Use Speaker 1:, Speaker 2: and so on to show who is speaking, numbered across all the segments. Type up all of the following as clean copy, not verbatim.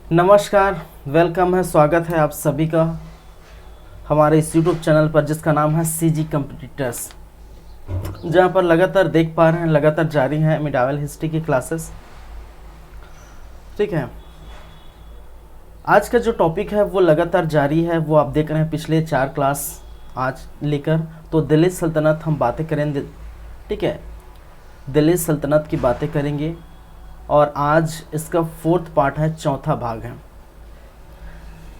Speaker 1: नमस्कार। वेलकम है, स्वागत है आप सभी का हमारे इस यूट्यूब चैनल पर जिसका नाम है सीजी कंप्यूटर्स, जहां पर लगातार देख पा रहे हैं लगातार जारी है मिडावल हिस्ट्री की क्लासेस। ठीक है, आज का जो टॉपिक है वो लगातार जारी है, वो आप देख रहे हैं पिछले 4 क्लास आज लेकर। तो दिल्ली सल्तनत हम बातें करेंगे। ठीक है, दिल्ली सल्तनत की बातें करेंगे और आज इसका 4th पार्ट है, चौथा भाग है।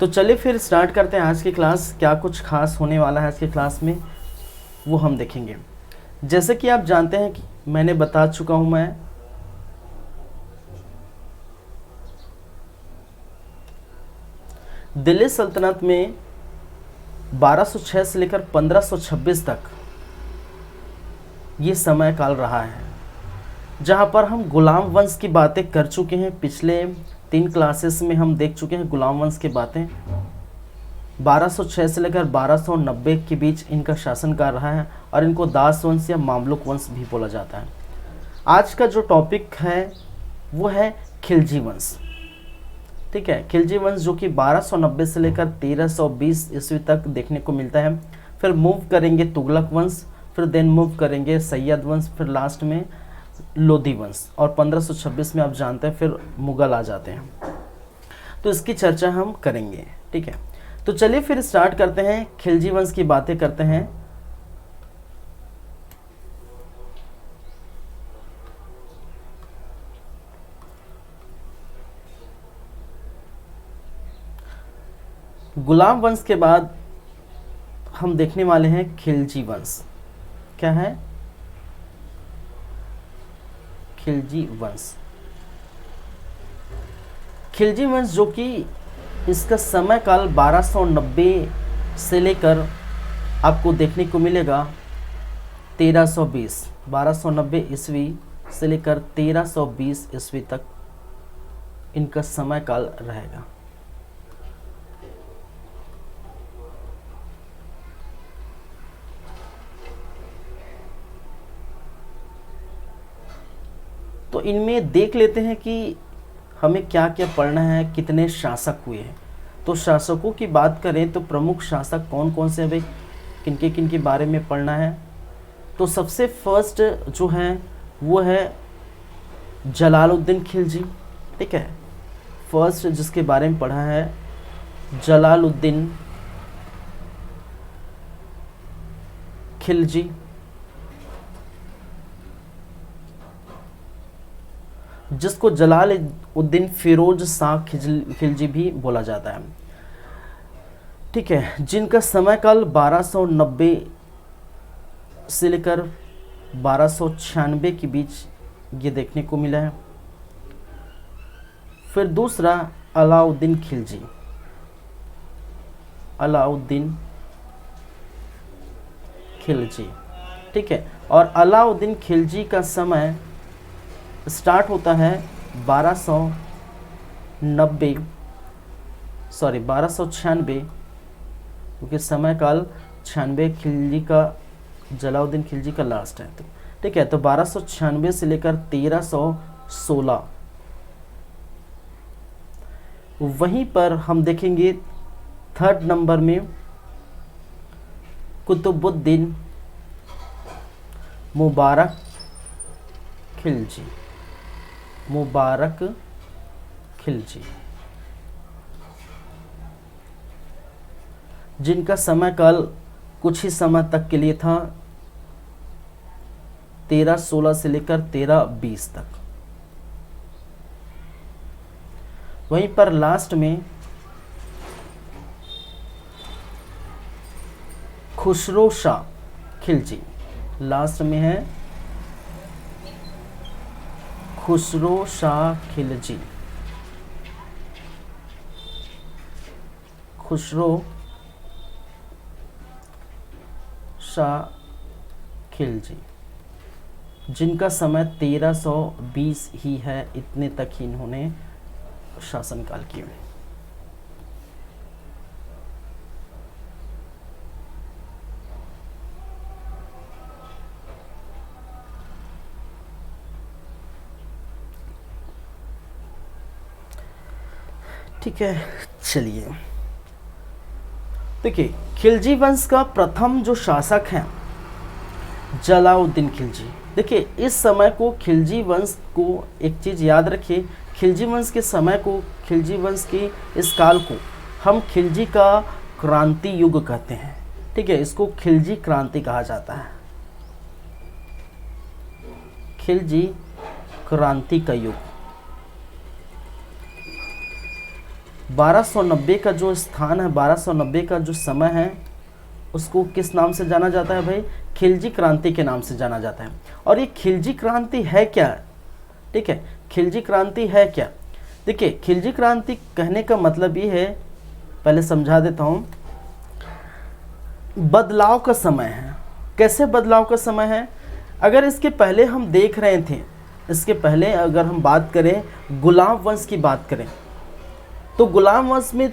Speaker 1: तो चलिए फिर स्टार्ट करते हैं आज की क्लास। क्या कुछ खास होने वाला है आज की क्लास में वो हम देखेंगे। जैसे कि आप जानते हैं कि मैंने बता चुका हूं, मैं दिल्ली सल्तनत में 1206 से लेकर 1526 तक ये समय काल रहा है, जहां पर हम गुलाम वंश की बातें कर चुके हैं। पिछले 3 क्लासेस में हम देख चुके हैं गुलाम वंश की बातें। 1206 से लेकर 1290 के बीच इनका शासनकाल रहा है और इनको दास वंश या मामलुक वंश भी बोला जाता है। आज का जो टॉपिक है वो है खिलजी वंश। ठीक है, खिलजी वंश जो कि 1290 से लेकर 1320 ईस्वी तक देखने को मिलता है। फिर मूव करेंगे तुगलक वंश, फिर देन मूव करेंगे सैयद वंश, फिर लास्ट में लोधी वंश और 1526 में आप जानते हैं फिर मुगल आ जाते हैं। तो इसकी चर्चा हम करेंगे। ठीक है, तो चलिए फिर स्टार्ट करते हैं, खिलजी वंश की बातें करते हैं। गुलाम वंश के बाद हम देखने वाले हैं खिलजी वंश। क्या है? खिलजी वंश। खिलजी वंश जो कि इसका समय काल 1290 से लेकर आपको देखने को मिलेगा 1320। 1290 ईस्वी से लेकर 1320 ईस्वी तक इनका समय काल रहेगा। तो इनमें देख लेते हैं कि हमें क्या क्या पढ़ना है, कितने शासक हुए हैं। तो शासकों की बात करें तो प्रमुख शासक कौन कौन से हैं, किनके किनके बारे में पढ़ना है। तो सबसे फर्स्ट जो है वो है जलालुद्दीन खिलजी। ठीक है, फर्स्ट जिसके बारे में पढ़ा है जलालुद्दीन खिलजी। जिसको जलालुद्दीन फिरोज शाह खिलजी भी बोला जाता है। ठीक है, जिनका समय काल 1290 से लेकर 1296 के बीच ये देखने को मिला है। फिर दूसरा अलाउद्दीन खिलजी। अलाउद्दीन खिलजी। ठीक है, और अलाउद्दीन खिलजी का समय स्टार्ट होता है 1296, क्योंकि समय काल 96 खिलजी का, जलालुद्दीन खिलजी का लास्ट है। तो ठीक है, तो 1296 से लेकर 1316। वहीं पर हम देखेंगे 3rd नंबर में कुतुबुद्दीन मुबारक खिलजी। मुबारक खिलजी, जिनका समय काल कुछ ही समय तक के लिए था, 1316 से लेकर 1320 तक। वहीं पर लास्ट में खुसरो शाह खिलजी। लास्ट में है खुसरो शाह खिलजी। खुसरो शाह खिलजी, जिनका समय 1320 ही है। इतने तक ही इन्होंने शासनकाल किए। ठीक है, चलिए देखिए, खिलजी वंश का प्रथम जो शासक हैं जलालुद्दीन खिलजी। देखिए इस समय को खिलजी वंश को, एक चीज़ याद रखिए, खिलजी वंश के समय को, खिलजी वंश की इस काल को हम खिलजी का क्रांति युग कहते हैं। ठीक है, इसको खिलजी क्रांति कहा जाता है, खिलजी क्रांति का युग। 1290 का जो स्थान है, 1290 का जो समय है, उसको किस नाम से जाना जाता है भाई? खिलजी क्रांति के नाम से जाना जाता है। और ये खिलजी क्रांति है क्या? ठीक है, खिलजी क्रांति है क्या? देखिए खिलजी क्रांति कहने का मतलब ये है, पहले समझा देता हूँ, बदलाव का समय है। कैसे बदलाव का समय है? अगर इसके पहले हम देख रहे थे, इसके पहले अगर हम बात करें, गुलाम वंश की बात करें, तो गुलाम वंश में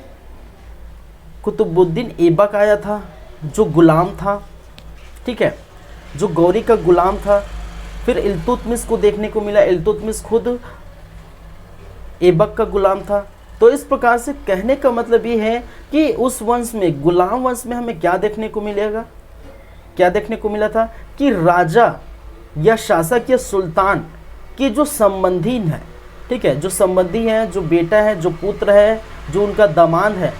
Speaker 1: कुतुबुद्दीन ऐबक आया था, जो गुलाम था। ठीक है, जो गौरी का गुलाम था। फिर इल्तुतमिश को देखने को मिला, इल्तुतमिश खुद ऐबक का गुलाम था। तो इस प्रकार से कहने का मतलब ये है कि उस वंश में, गुलाम वंश में हमें क्या देखने को मिलेगा, क्या देखने को मिला था कि राजा या शासक या सुल्तान के जो संबंधी हैं, ठीक है, जो संबंधी हैं, जो बेटा है, जो पुत्र है, जो उनका दामाद है,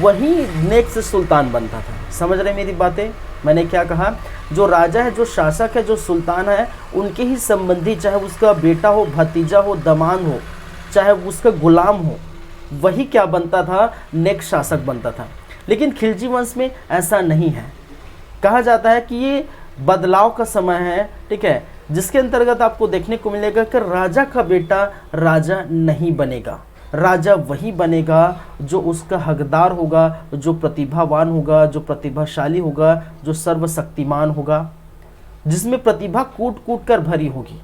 Speaker 1: वही नेक्स्ट सुल्तान बनता था। समझ रहे मेरी बातें? मैंने क्या कहा? जो राजा है, जो शासक है, जो सुल्तान है, उनके ही संबंधी, चाहे उसका बेटा हो, भतीजा हो, दामाद हो, चाहे उसका गुलाम हो, वही क्या बनता था? नेक्स्ट शासक बनता था। लेकिन खिलजी वंश में ऐसा नहीं है। कहा जाता है कि ये बदलाव का समय है, ठीक है, जिसके अंतर्गत आपको देखने को मिलेगा कि राजा का बेटा राजा नहीं बनेगा। राजा वही बनेगा जो उसका हकदार होगा, जो प्रतिभावान होगा, जो प्रतिभाशाली होगा, जो सर्वशक्तिमान होगा, जिसमें प्रतिभा कूट कूट कर भरी होगी,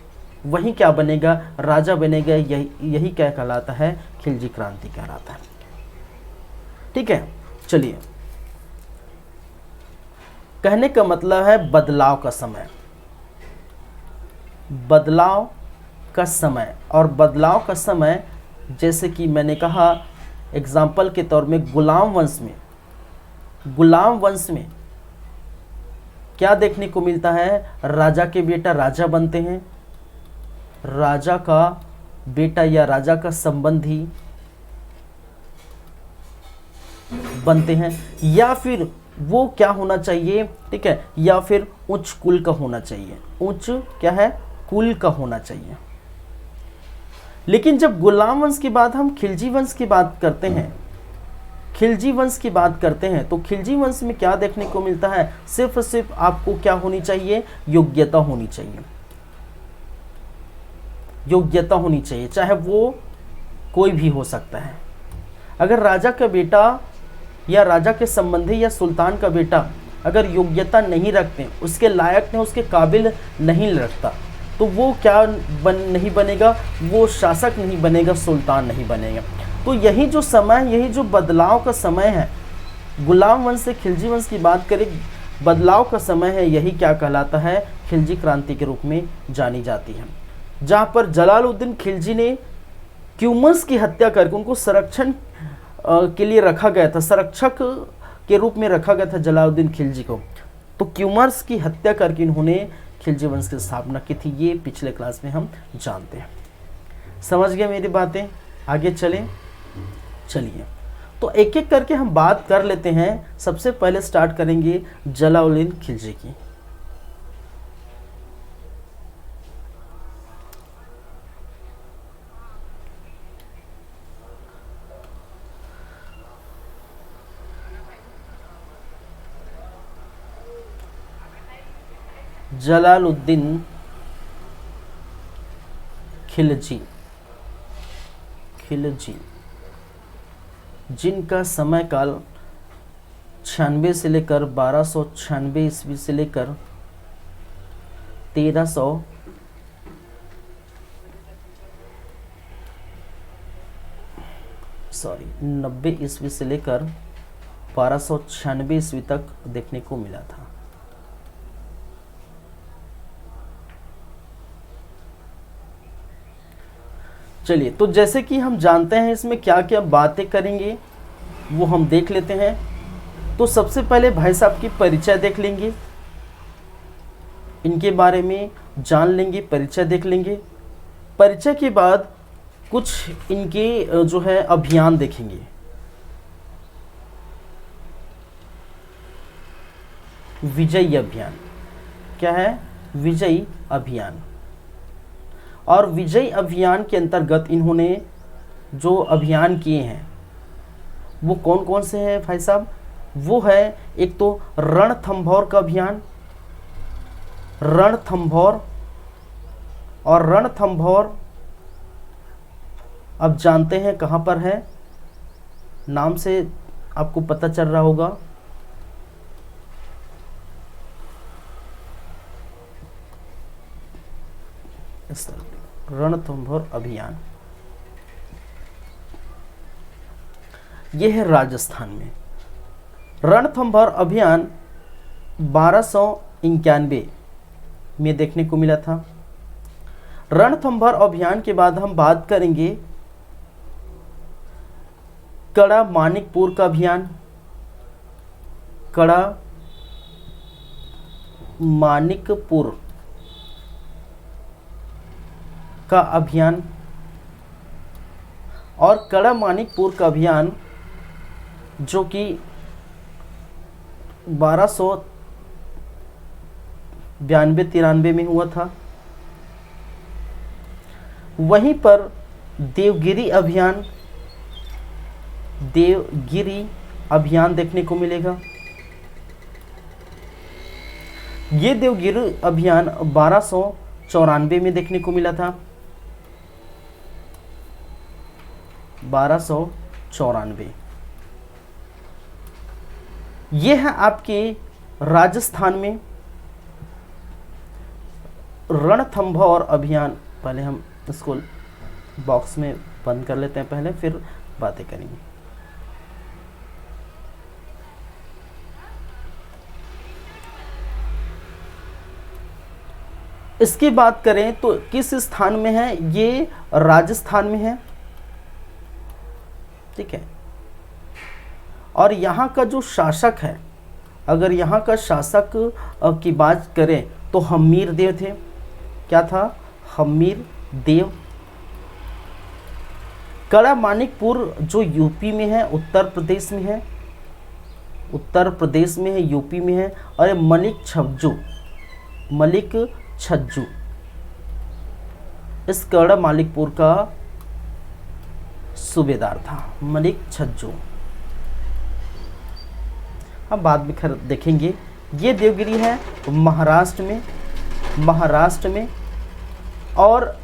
Speaker 1: वही क्या बनेगा? राजा बनेगा। यही क्या कहलाता है? खिलजी क्रांति कहलाता है। ठीक है, चलिए, कहने का मतलब है बदलाव का समय, बदलाव का समय। और बदलाव का समय जैसे कि मैंने कहा एग्जाम्पल के तौर में, गुलाम वंश में, गुलाम वंश में क्या देखने को मिलता है? राजा के बेटा राजा बनते हैं, राजा का बेटा या राजा का संबंधी बनते हैं, या फिर वो क्या होना चाहिए? ठीक है, या फिर उच्च कुल का होना चाहिए, उच्च क्या है? कुल का होना चाहिए। लेकिन जब गुलाम वंश की बात, हम खिलजी वंश की बात करते हैं, खिलजी वंश की बात करते हैं, तो खिलजी वंश में क्या देखने को मिलता है? सिर्फ और सिर्फ आपको क्या होनी चाहिए? योग्यता होनी चाहिए, योग्यता होनी चाहिए, चाहे वो कोई भी हो सकता है। अगर राजा का बेटा या राजा के संबंधी या सुल्तान का बेटा अगर योग्यता नहीं रखते, उसके लायक नहीं, उसके काबिल नहीं रखता, तो वो क्या नहीं बनेगा? वो शासक नहीं बनेगा, सुल्तान नहीं बनेगा। तो यही जो समय, यही जो बदलाव का समय है, गुलाम वंश से खिलजी वंश की बात करें, बदलाव का समय है, यही क्या कहलाता है? खिलजी क्रांति के रूप में जानी जाती है। जहाँ पर जलालुद्दीन खिलजी ने क्यूमर्स की हत्या करके उनको संरक्षण के लिए रखा गया था, संरक्षक के रूप में रखा गया था जलालुद्दीन खिलजी को। तो क्यूमर्स की हत्या करके इन्होंने खिलजी वंश की स्थापना की थी। ये पिछले क्लास में हम जानते हैं। समझ गए मेरी बातें? आगे चलें। चलिए, तो एक एक करके हम बात कर लेते हैं। सबसे पहले स्टार्ट करेंगे जलालुद्दीन खिलजी की। जलालुद्दीन खिलजी, खिलजी जिनका समय काल 96 से लेकर 1296 ईस्वी से लेकर 90 ईस्वी से लेकर 1296 ईस्वी तक देखने को मिला था। चलिए, तो जैसे कि हम जानते हैं इसमें क्या क्या बातें करेंगे वो हम देख लेते हैं। तो सबसे पहले भाई साहब की परिचय देख लेंगे, इनके बारे में जान लेंगे, परिचय देख लेंगे। परिचय के बाद कुछ इनके जो है अभियान देखेंगे। विजयी अभियान क्या है? विजयी अभियान। और विजयी अभियान के अंतर्गत इन्होंने जो अभियान किए हैं वो कौन कौन से हैं भाई साहब? वो है एक तो रणथंभौर का अभियान, रणथंभौर। और रणथंभौर अब जानते हैं कहाँ पर है, नाम से आपको पता चल रहा होगा। रणथंभौर अभियान ये है राजस्थान में। रणथंभौर अभियान 1291 में देखने को मिला था। रणथंभौर अभियान के बाद हम बात करेंगे कड़ा मानिकपुर का अभियान। कड़ा मानिकपुर का अभियान। और कड़ा मानिकपुर का अभियान जो कि 1292-93 में हुआ था। वहीं पर देवगिरी अभियान, देवगिरी अभियान देखने को मिलेगा। ये देवगिरी अभियान 1294 में देखने को मिला था। 1294 ये है आपके राजस्थान में रणथंभौर अभियान। पहले हम इसको बॉक्स में बंद कर लेते हैं पहले, फिर बातें करेंगे। इसकी बात करें तो किस स्थान में है? ये राजस्थान में है, ठीक है। और यहाँ का जो शासक है, अगर यहाँ का शासक की बात करें तो हम्मीर देव थे। क्या था? हम्मीर देव। कड़ा मानिकपुर जो यूपी में है, उत्तर प्रदेश में है, उत्तर प्रदेश में है, यूपी में है। और मलिक छज्जू, मलिक छज्जू इस कड़ा मानिकपुर का सूबेदार था, मलिक छज्जू। हम बाद में खैर देखेंगे। ये देवगिरी है महाराष्ट्र में, महाराष्ट्र में। और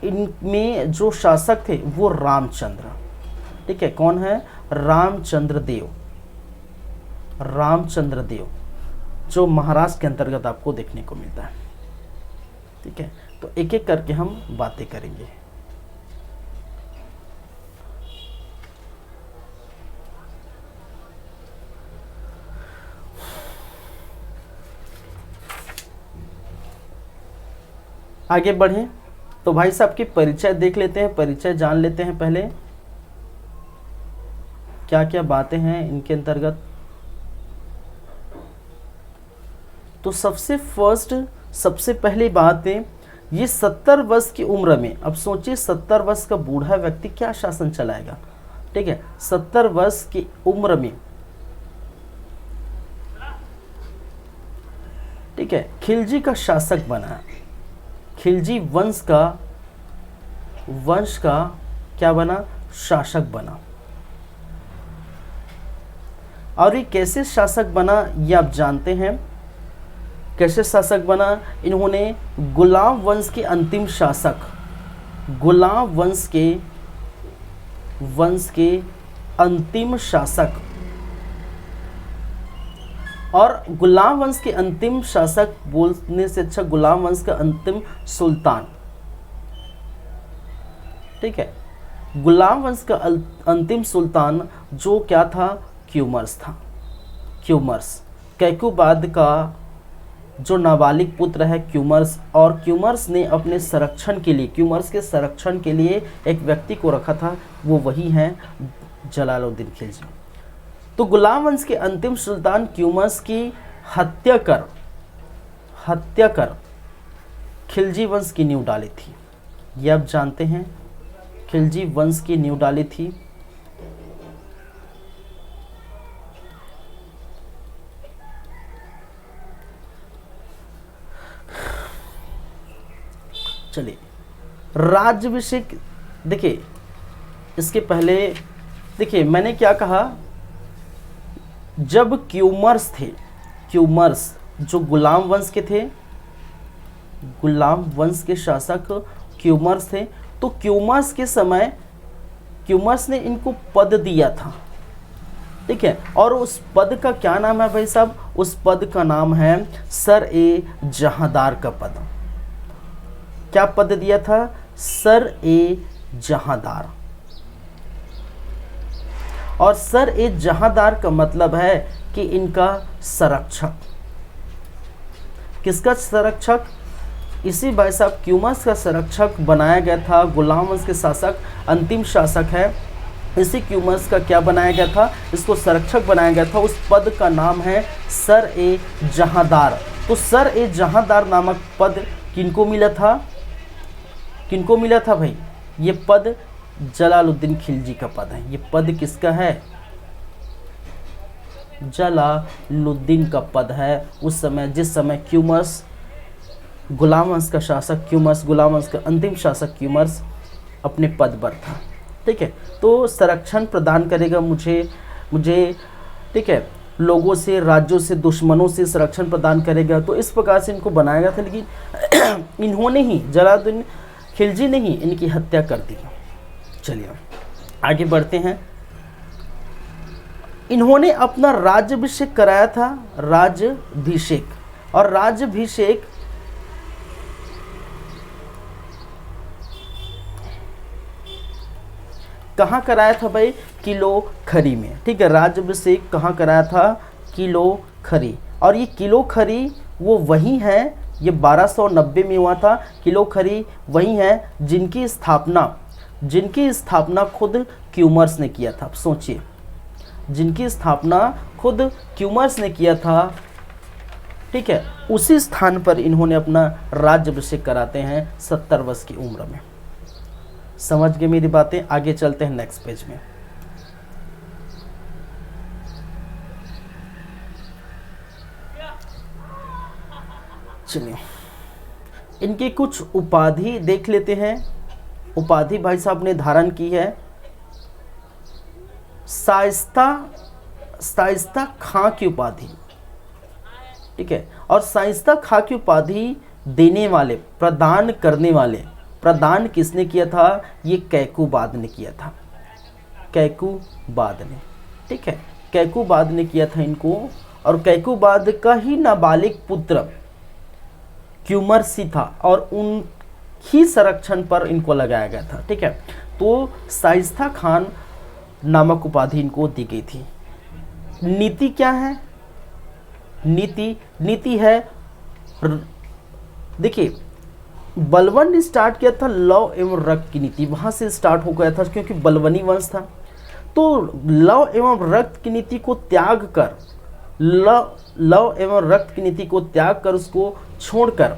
Speaker 1: इनमें जो शासक थे वो रामचंद्र, ठीक है। कौन है? रामचंद्र देव, रामचंद्र देव जो महाराष्ट्र के अंतर्गत आपको देखने को मिलता है, ठीक है। तो एक एक करके हम बातें करेंगे। आगे बढ़ें तो भाई साहब की परिचय देख लेते हैं, परिचय जान लेते हैं पहले, क्या क्या बातें हैं इनके अंतर्गत। तो सबसे पहली बात है, ये 70 वर्ष की उम्र में, अब सोचिए 70 वर्ष का बूढ़ा व्यक्ति क्या शासन चलाएगा, ठीक है। 70 वर्ष की उम्र में, ठीक है, खिलजी का शासक बना। खिलजी वंश का क्या बना? शासक बना। और ये कैसे शासक बना ये आप जानते हैं। कैसे शासक बना? इन्होंने गुलाम वंश के अंतिम शासक, गुलाम वंश के अंतिम शासक, और गुलाम वंश के अंतिम शासक बोलने से अच्छा गुलाम वंश का अंतिम सुल्तान, ठीक है। गुलाम वंश का अंतिम सुल्तान जो क्या था? क्यूमर्स था। क्यूमर्स कैकुबाद का जो नाबालिग पुत्र है क्यूमर्स, और क्यूमर्स ने अपने संरक्षण के लिए, क्यूमर्स के संरक्षण के लिए एक व्यक्ति को रखा था, वो वही है जलालुद्दीन खिलजी। तो गुलाम वंश के अंतिम सुल्तान क्यूमर्स की हत्या कर खिलजी वंश की नींव डाली थी। ये आप जानते हैं, खिलजी वंश की नींव डाली थी। चलिए राज्याभिषेक, देखिए इसके पहले देखिए मैंने क्या कहा, जब क्यूमर्स थे, क्यूमर्स जो गुलाम वंश के थे, गुलाम वंश के शासक क्यूमर्स थे, तो क्यूमर्स के समय क्यूमर्स ने इनको पद दिया था, ठीक है। और उस पद का क्या नाम है भाई साहब? उस पद का नाम है सर ए जहांदार का पद। क्या पद दिया था? सर ए जहांदार। और सर ए जहांदार का मतलब है कि इनका संरक्षक। किसका संरक्षक? इसी भाई साहब क्यूमर्स का संरक्षक बनाया गया था। गुलाम वंश के शासक, अंतिम शासक है, इसी क्यूमर्स का क्या बनाया गया था? इसको संरक्षक बनाया गया था। उस पद का नाम है सर ए जहांदार। तो सर ए जहांदार नामक पद किनको मिला था? किनको मिला था भाई? ये पद जलालुद्दीन खिलजी का पद है। ये पद किसका है? जलालुद्दीन का पद है। उस समय, जिस समय क्यूमर्स, गुलाम वंश का शासक क्यूमर्स, गुलाम वंश का अंतिम शासक क्यूमर्स अपने पद पर था, ठीक है। तो संरक्षण प्रदान करेगा मुझे, ठीक है, लोगों से, राज्यों से, दुश्मनों से संरक्षण प्रदान करेगा। तो इस प्रकार से इनको बनाया गया था, लेकिन इन्होंने ही, जलालुद्दीन खिलजी ने ही इनकी हत्या कर दी। चलिए आगे बढ़ते हैं। इन्होंने अपना राज्याभिषेक कराया था, राज्याभिषेक। और राज्याभिषेक कहाँ कराया था भाई? किलो खरी में, ठीक है। राज्याभिषेक कहाँ कराया था? किलो खरी। और ये किलो खरी वो वही है, ये 1290 में हुआ था। किलो खरी वही है जिनकी स्थापना खुद क्यूमर्स ने किया था। सोचिए, जिनकी स्थापना खुद क्यूमर्स ने किया था, ठीक है। उसी स्थान पर इन्होंने अपना राज्याभिषेक कराते हैं 70 वर्ष की उम्र में। समझ गए मेरी बातें? आगे चलते हैं नेक्स्ट पेज में। चलिए इनकी कुछ उपाधि देख लेते हैं। उपाधि भाई साहब ने धारण की है शाइस्ता खां की उपाधि, ठीक है। और शाइस्ता खां की उपाधि देने वाले, प्रदान करने वाले, प्रदान किसने किया था? ये कैकूबाद ने किया था। कैकूबाद ने, ठीक है, कैकूबाद ने किया था इनको। और कैकूबाद का ही नाबालिग पुत्र क्यूमर्स ही था, और उनकी संरक्षण पर इनको लगाया गया था, ठीक है। तो शाइस्ता खान नामक उपाधि इनको दी गई थी। नीति क्या है? नीति है, देखिए बलवन ने स्टार्ट किया था लव एवं रक्त की नीति, वहां से स्टार्ट हो गया था, क्योंकि बलवनी वंश था। तो लव एवं रक्त की नीति को त्याग कर, लव एवं रक्त की नीति को त्याग कर, उसको छोड़कर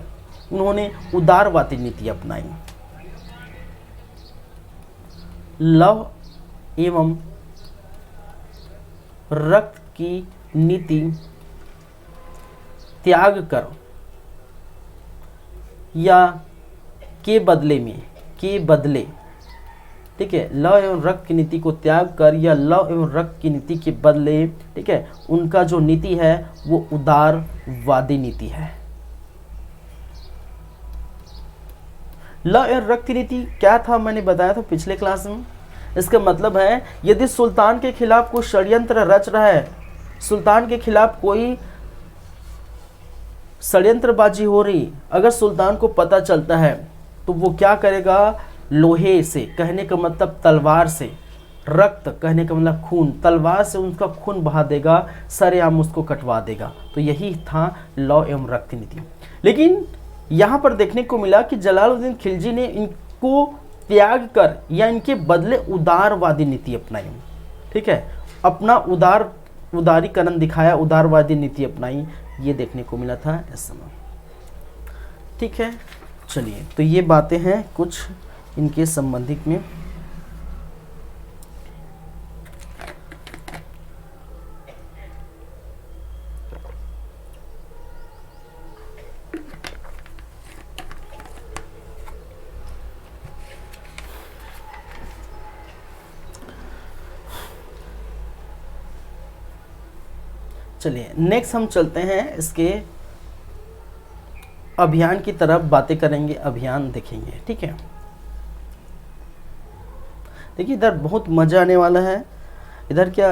Speaker 1: उन्होंने उदारवादी नीति अपनाई। लव एवं रक्त की नीति त्याग कर या के बदले, ठीक है, लव एवं रक्त की नीति को त्याग कर या लव एवं रक्त की नीति के बदले, ठीक है, उनका जो नीति है वो उदारवादी नीति है। लव एवं रक्त की नीति क्या था? मैंने बताया था पिछले क्लास में। इसका मतलब है यदि सुल्तान के खिलाफ कोई षड्यंत्र रच रहा है, सुल्तान के खिलाफ कोई षड्यंत्रबाजी हो रही, अगर सुल्तान को पता चलता है तो वो क्या करेगा? लोहे से, कहने का मतलब तलवार से, रक्त कहने का मतलब खून, तलवार से उनका खून बहा देगा, सरेआम उसको कटवा देगा। तो यही था लौ एवं रक्त नीति। लेकिन यहाँ पर देखने को मिला कि जलालुद्दीन खिलजी ने इनको त्याग कर या इनके बदले उदारवादी नीति अपनाई। ठीक है, अपना उदारीकरण दिखाया, उदारवादी नीति अपनाई, ये देखने को मिला था इस समय। ठीक है, चलिए, तो ये बातें हैं कुछ इनके संबंधित में। चलिए नेक्स्ट हम चलते हैं, इसके अभियान की तरफ बातें करेंगे, अभियान देखेंगे। ठीक है, देखिए इधर बहुत मजा आने वाला है। इधर क्या,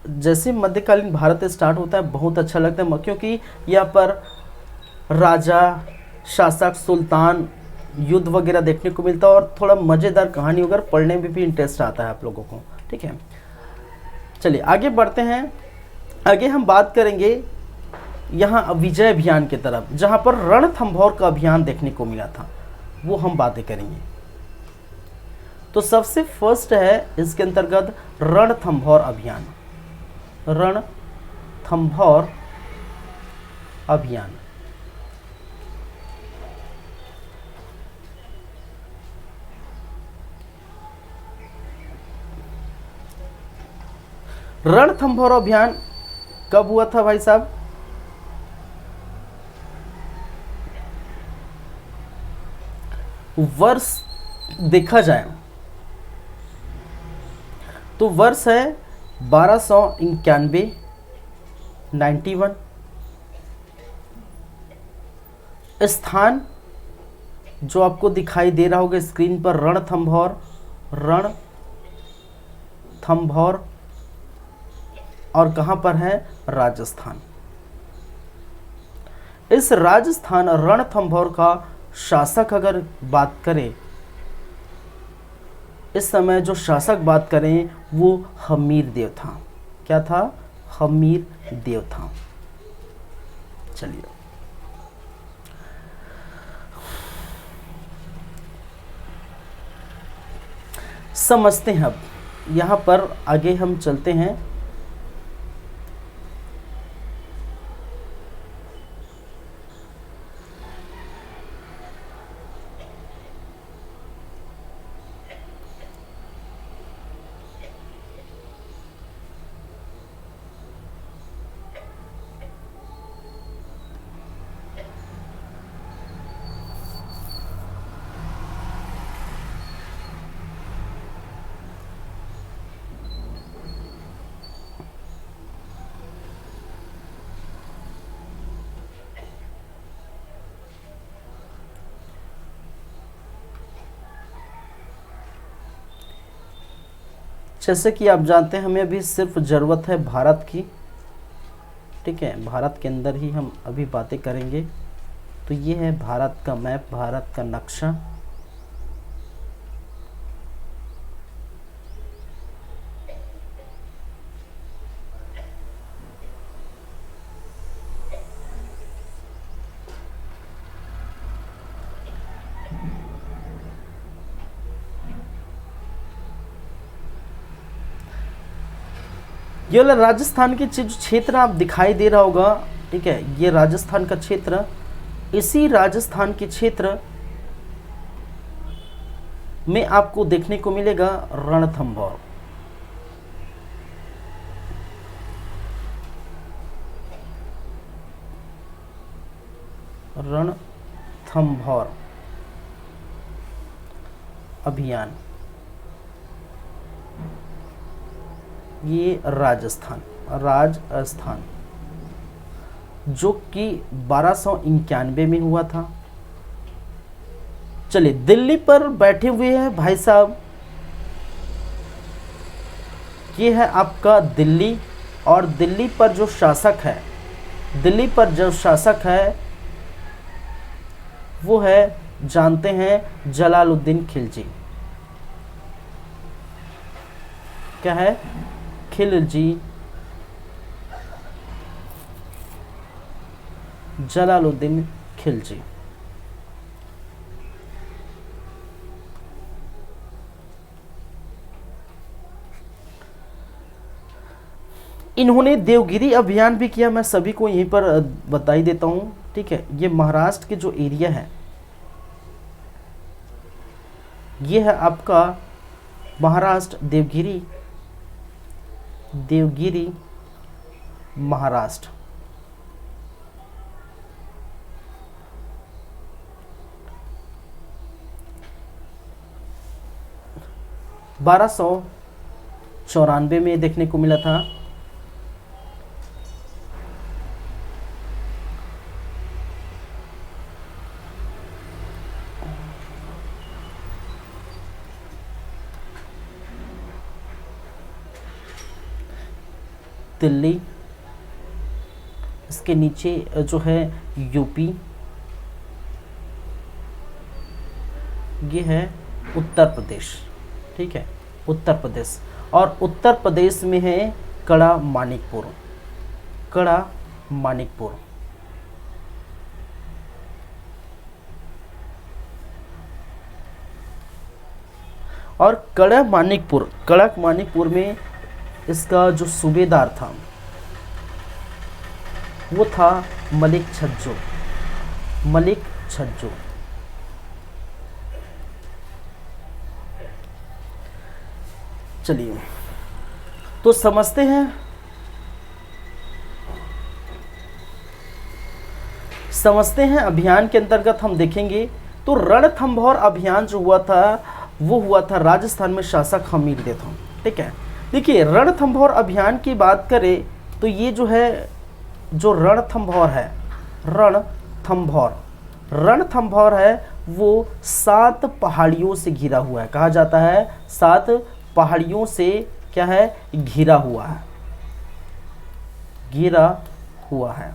Speaker 1: जैसे मध्यकालीन भारत स्टार्ट होता है बहुत अच्छा लगता है, क्योंकि यहाँ पर राजा, शासक, सुल्तान, युद्ध वगैरह देखने को मिलता है और थोड़ा मज़ेदार कहानी वगैरह पढ़ने में भी इंटरेस्ट आता है आप लोगों को। ठीक है, चलिए आगे बढ़ते हैं। आगे हम बात करेंगे यहाँ विजय अभियान की तरफ, जहाँ पर रणथंभौर का अभियान देखने को मिला था, वो हम बातें करेंगे। तो सबसे फर्स्ट है इसके अंतर्गत रणथंभौर अभियान। रणथंभौर अभियान, रणथंभौर अभियान कब हुआ था भाई साहब? वर्ष देखा जाए तो वर्ष है 1291, 91। स्थान जो आपको दिखाई दे रहा होगा स्क्रीन पर, रणथंभौर, रणथंभौर, और कहां पर है? राजस्थान। इस राजस्थान रणथंभौर का शासक अगर बात करें, इस समय जो शासक बात करें वो हमीर देव था। क्या था? हमीर देव था। चलिए समझते हैं। अब यहां पर आगे हम चलते हैं। जैसे कि आप जानते हैं हमें अभी सिर्फ ज़रूरत है भारत की। ठीक है, भारत के अंदर ही हम अभी बातें करेंगे। तो ये है भारत का मैप, भारत का नक्शा। ये वाला राजस्थान के जो क्षेत्र आप दिखाई दे रहा होगा, ठीक है, ये राजस्थान का क्षेत्र। इसी राजस्थान के क्षेत्र में आपको देखने को मिलेगा रणथंभौर। रणथंभौर अभियान, ये राजस्थान जो कि 1291 में हुआ था। चलिए दिल्ली पर बैठे हुए हैं भाई साहब, ये है आपका दिल्ली। और दिल्ली पर जो शासक है वो है, जानते हैं, जलालुद्दीन खिलजी। क्या है, खिलजी जलालुद्दीन खिलजी। इन्होंने देवगिरी अभियान भी किया, मैं सभी को यहीं पर बता ही देता हूँ, ठीक है। ये महाराष्ट्र के जो एरिया है, ये है आपका महाराष्ट्र, देवगिरी, देवगिरी महाराष्ट्र। बारह सौ 94 में देखने को मिला था। दिल्ली, इसके नीचे जो है यूपी, ये है उत्तर प्रदेश, ठीक है, उत्तर प्रदेश। और उत्तर प्रदेश में है कड़ा मानिकपुर, कड़ा मानिकपुर। और कड़ा मानिकपुर में इसका जो सूबेदार था वो था मलिक छज्जो, मलिक छज्जो। चलिए तो समझते हैं अभियान के अंतर्गत हम देखेंगे तो रणथंभौर अभियान जो हुआ था वो हुआ था राजस्थान में शासक हमीरदेव था, ठीक है। देखिए रणथंभौर अभियान की बात करें तो ये जो है, जो रणथंभौर है, रणथंभौर है वो 7 पहाड़ियों से घिरा हुआ है, कहा जाता है 7 पहाड़ियों से क्या है, घिरा हुआ है, घिरा हुआ है,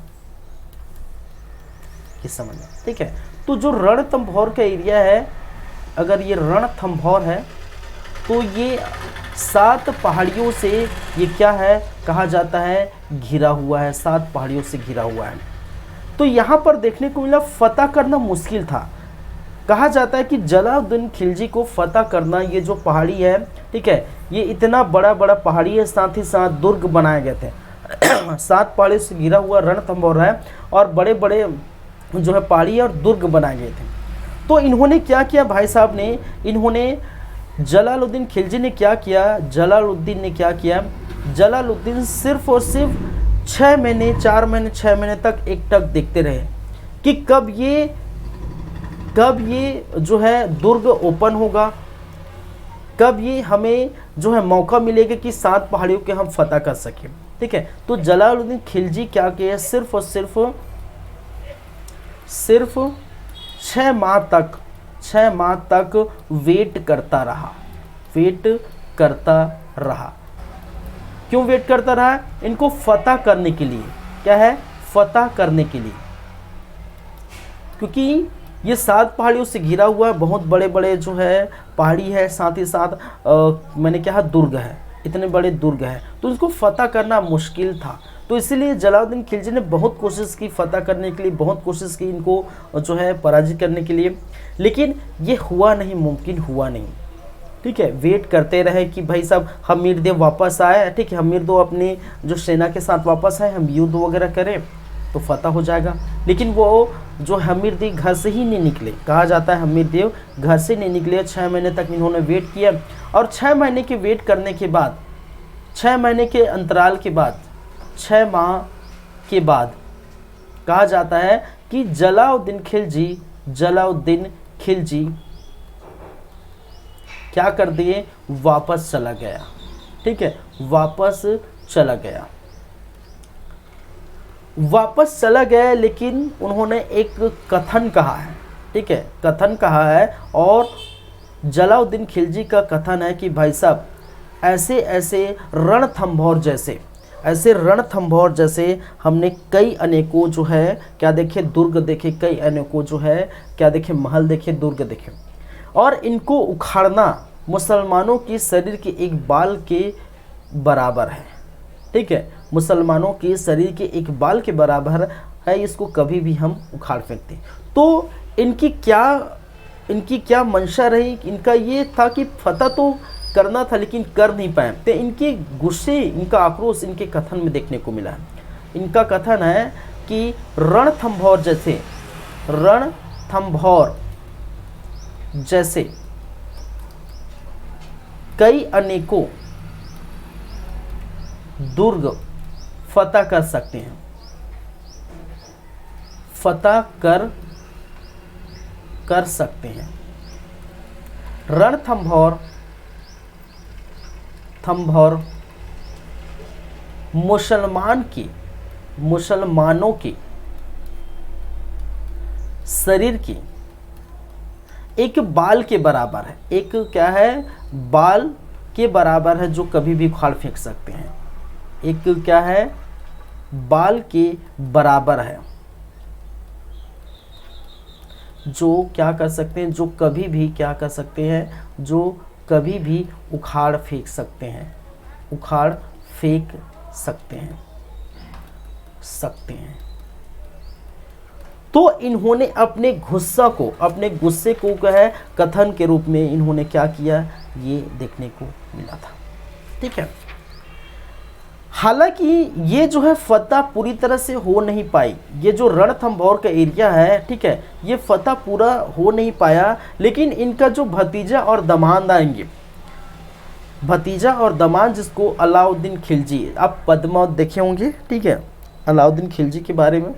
Speaker 1: ये समझ, ठीक है। तो जो रणथंभौर का एरिया है, अगर ये रणथंभौर है तो ये 7 पहाड़ियों से ये क्या है, कहा जाता है घिरा हुआ है, 7 पहाड़ियों से घिरा हुआ है। तो यहाँ पर देखने को मिला फतह करना मुश्किल था। कहा जाता है कि जलालुद्दीन खिलजी को फतह करना, ये जो पहाड़ी है, ठीक है, ये इतना बड़ा बड़ा पहाड़ी है, साथ ही साथ दुर्ग बनाए गए थे। 7 पहाड़ियों से घिरा हुआ रणथंभौर है और बड़े बड़े जो है पहाड़ी और दुर्ग बनाए गए थे। तो इन्होंने क्या किया भाई साहब ने, इन्होंने जलालुद्दीन खिलजी ने क्या किया, जलालुद्दीन सिर्फ और सिर्फ 6 महीने 4 महीने 6 महीने तक एकटक देखते रहे कि कब ये जो है दुर्ग ओपन होगा, कब ये हमें जो है मौका मिलेगा कि 7 पहाड़ियों के हम फतह कर सकें, ठीक है। तो जलालुद्दीन खिलजी क्या किया, सिर्फ और सिर्फ 6 माह तक वेट करता रहा। क्यों वेट करता रहा? इनको फतह करने के लिए, क्या है, फतह करने के लिए, क्योंकि ये 7 पहाड़ियों से घिरा हुआ है, बहुत बड़े बड़े जो है पहाड़ी है, साथ ही साथ मैंने कहा दुर्ग है, इतने बड़े दुर्ग है, तो इसको फतह करना मुश्किल था। तो इसीलिए जलालुद्दीन खिलजी ने बहुत कोशिश की फतह करने के लिए, बहुत कोशिश की इनको जो है पराजित करने के लिए, लेकिन ये हुआ नहीं, मुमकिन हुआ नहीं, ठीक है। वेट करते रहे कि भाई साहब हमीरदेव वापस आए, ठीक है, हमीरदेव अपनी जो सेना के साथ वापस आए, हम युद्ध वगैरह करें तो फतह हो जाएगा। लेकिन वो जो हमीरदेव घर से ही नहीं निकले, कहा जाता है हमीरदेव घर से नहीं निकले। 6 महीने तक इन्होंने वेट किया और 6 महीने के वेट करने के बाद, 6 महीने के अंतराल के बाद, 6 माह के बाद कहा जाता है कि जलालुद्दीन खिलजी क्या कर दिए, वापस चला गया, ठीक है, वापस चला गया। लेकिन उन्होंने एक कथन कहा है, ठीक है, कथन कहा है, और जलालुद्दीन खिलजी का कथन है कि भाई साहब ऐसे रणथंभौर जैसे हमने कई अनेकों जो है क्या देखे, दुर्ग देखे, कई अनेकों जो है क्या देखे, महल देखे, दुर्ग देखे, और इनको उखाड़ना, मुसलमानों की शरीर के एक बाल के बराबर है, ठीक है, मुसलमानों के शरीर के एक बाल के बराबर है, इसको कभी भी हम उखाड़ फेंकते। तो इनकी क्या मंशा रही, इनका ये था कि फतह तो करना था लेकिन कर नहीं पाए, तो इनके गुस्से, इनका आक्रोश इनके कथन में देखने को मिला है। इनका कथन है कि रणथंभौर जैसे कई अनेकों दुर्ग फतह कर सकते हैं, फतह कर सकते हैं। रणथंभौर मुसलमानों के शरीर की एक बाल के बराबर है, एक क्या है, बाल के बराबर है, जो कभी भी उखाड़ फेंक सकते हैं। एक क्या है, बाल के बराबर है, जो क्या कर सकते हैं, जो कभी भी क्या कर सकते हैं, जो कभी भी उखाड़ फेंक सकते हैं, उखाड़ फेंक सकते हैं। तो इन्होंने अपने गुस्से को कहे कथन के रूप में इन्होंने क्या किया, ये देखने को मिला था, ठीक है। हालांकि ये जो है फतह पूरी तरह से हो नहीं पाई, ये जो रणथंभौर का एरिया है, ठीक है, ये फतह पूरा हो नहीं पाया, लेकिन इनका जो भतीजा और दामाद आएंगे, भतीजा और दामाद जिसको अलाउद्दीन खिलजी, आप पद्मावत देखे होंगे, ठीक है, अलाउद्दीन खिलजी के बारे में,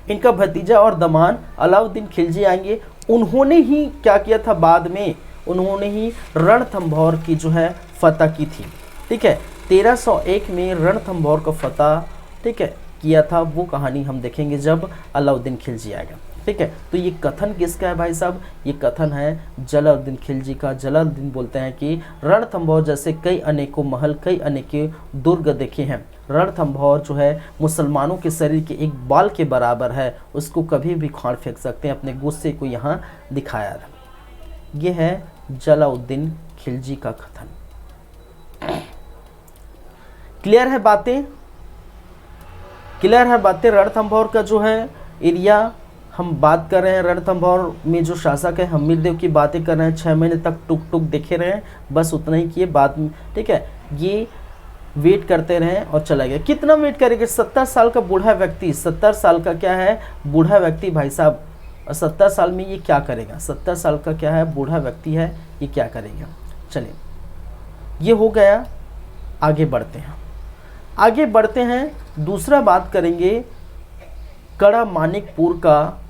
Speaker 1: इनका भतीजा और दामाद अलाउद्दीन खिलजी आएंगे। उन्होंने ही क्या किया था, बाद में उन्होंने ही रणथंभौर की जो है फतह की थी, ठीक है। 1301 में रणथंभौर का फतह, ठीक है, किया था। वो कहानी हम देखेंगे जब अलाउद्दीन खिलजी आएगा, ठीक है। तो ये कथन किसका है भाई साहब, ये कथन है जलालुद्दीन खिलजी का। जलालुद्दीन बोलते हैं कि रणथंभौर जैसे कई अनेकों महल, कई अनेकों दुर्ग देखे हैं, रणथंभौर जो है मुसलमानों के शरीर के एक बाल के बराबर है, उसको कभी भी उखाड़ फेंक सकते हैं। अपने गुस्से को यहाँ दिखाया है। ये है जलालुद्दीन खिलजी का कथन। क्लियर है बातें, क्लियर है बातें। रणथंभौर का जो है एरिया हम बात कर रहे हैं, रणथंभौर में जो शासक है हम्मीरदेव की बातें कर रहे हैं। 6 महीने तक टुक देखे रहे हैं, बस उतना ही किए, बाद में, ठीक है, ये वेट करते रहे और चला गया। कितना वेट करेंगे, 70 साल का बूढ़ा व्यक्ति, 70 साल का क्या है, बूढ़ा व्यक्ति भाई साहब, 70 साल में ये क्या करेगा, 70 साल का क्या है, बूढ़ा व्यक्ति है, ये क्या करेगा। चलिए, ये हो गया। आगे बढ़ते हैं, दूसरा बात करेंगे कड़ा मानिकपुर का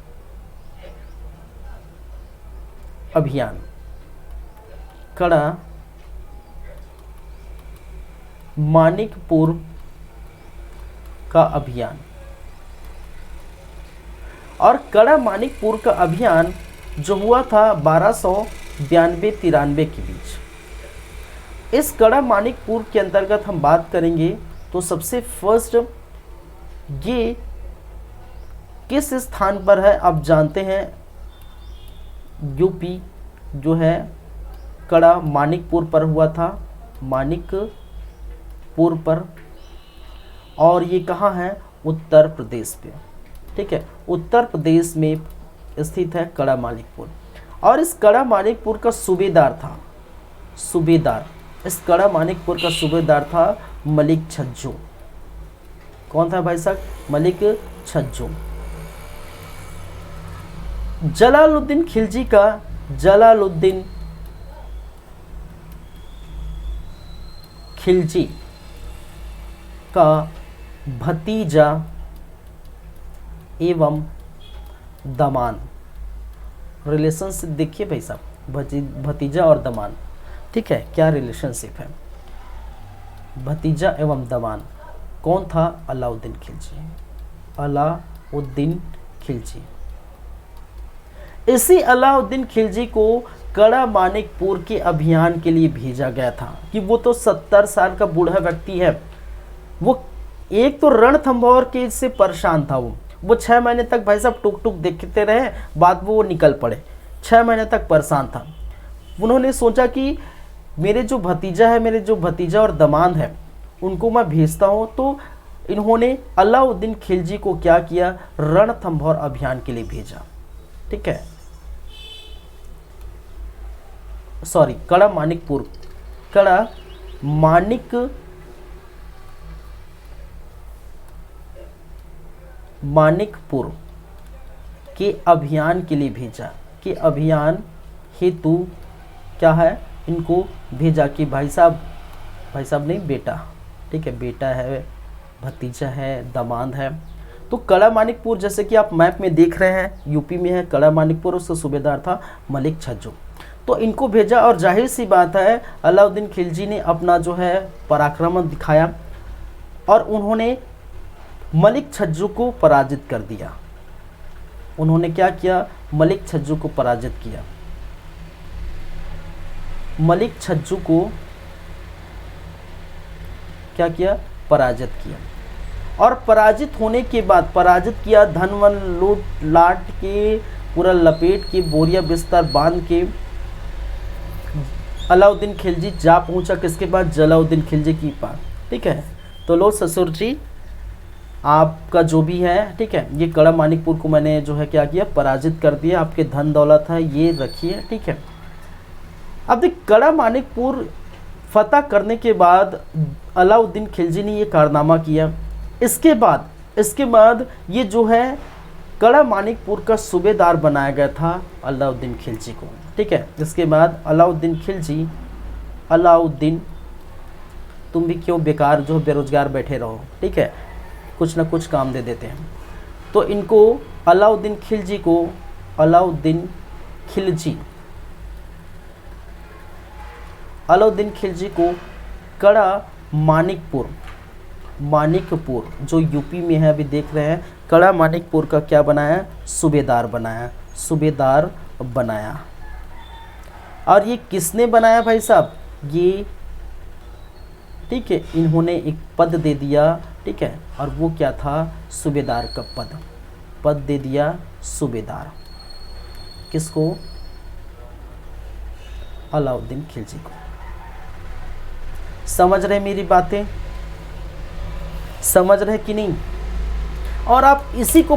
Speaker 1: अभियान। कड़ा मानिकपुर का अभियान, और कड़ा मानिकपुर का अभियान जो हुआ था 1292-93 के बीच। इस कड़ा मानिकपुर के अंतर्गत हम बात करेंगे तो सबसे फर्स्ट ये किस स्थान पर है, आप जानते हैं, यूपी जो है कड़ा मानिकपुर पर हुआ था, मानिकपुर पर, और ये कहाँ है, उत्तर प्रदेश पे, ठीक है, उत्तर प्रदेश में स्थित है कड़ा मानिकपुर। और इस कड़ा मानिकपुर का इस कड़ा मानिकपुर का सूबेदार था मलिक छज्जू। कौन था भाई साहब, मलिक छज्जू। जलालुद्दीन खिलजी का भतीजा एवं दामाद, रिलेशनशिप देखिए भाई साहब, भतीजा और दामाद, ठीक है, क्या रिलेशनशिप है, भतीजा एवं दामाद। कौन था, अलाउद्दीन खिलजी। इसी अलाउद्दीन खिलजी को कड़ा मानिकपुर के अभियान के लिए भेजा गया था कि वो तो 70 साल का बूढ़ा व्यक्ति है, वो एक तो रणथंभौर के से परेशान था, वो 6 महीने तक भाई साहब टुक देखते रहे, बाद में वो निकल पड़े, 6 महीने तक परेशान था। उन्होंने सोचा कि मेरे जो भतीजा और दामाद है उनको मैं भेजता हूँ। तो इन्होंने अलाउद्दीन खिलजी को क्या किया, रणथंभौर अभियान के लिए भेजा। ठीक है, सॉरी, कड़ा मानिकपुर के अभियान के लिए भेजा, कि अभियान हेतु क्या है, इनको भेजा कि भाई साहब नहीं, बेटा, ठीक है, बेटा है, भतीजा है, दामाद है। तो कड़ा मानिकपुर, जैसे कि आप मैप में देख रहे हैं, यूपी में है कड़ा मानिकपुर, उसका सूबेदार था मलिक छज्जू। तो इनको भेजा और जाहिर सी बात है अलाउद्दीन खिलजी ने अपना जो है पराक्रम दिखाया और उन्होंने मलिक छज्जू को पराजित कर दिया। उन्होंने क्या किया, मलिक छज्जू को पराजित किया। मलिक छज्जू को क्या किया, पराजित किया। और पराजित होने के बाद, पराजित किया, धन वन लूट लाट के पूरा लपेट के बोरिया बिस्तर बांध के अलाउद्दीन खिलजी जा पहुंचा किसके पास, जलाउद्दीन खिलजी के पास। ठीक है, तो लो ससुर जी, आपका जो भी है, ठीक है, ये कड़ा मानिकपुर को मैंने जो है क्या किया, पराजित कर दिया। आपके धन दौलत है ये रखिए। ठीक है, अब देख, कड़ा मानिकपुर फतह करने के बाद अलाउद्दीन खिलजी ने ये कारनामा किया। इसके बाद ये जो है कड़ा मानिकपुर का सूबेदार बनाया गया था अलाउद्दीन खिलजी को। ठीक है, इसके बाद अलाउद्दीन खिलजी, अलाउद्दीन, तुम भी क्यों बेकार जो बेरोजगार बैठे रहो, ठीक है, कुछ ना कुछ काम दे देते हैं। तो इनको अलाउद्दीन खिलजी को कड़ा मानिकपुर जो यूपी में है, अभी देख रहे हैं, कड़ा मानिकपुर का क्या बनाया, सूबेदार बनाया। और ये किसने बनाया भाई साहब, ये, ठीक है, इन्होंने एक पद दे दिया। ठीक है, और वो क्या था, सूबेदार का पद दे दिया, सूबेदार, किसको, अलाउद्दीन खिलजी को। समझ रहे मेरी बातें, समझ रहे कि नहीं। और आप इसी को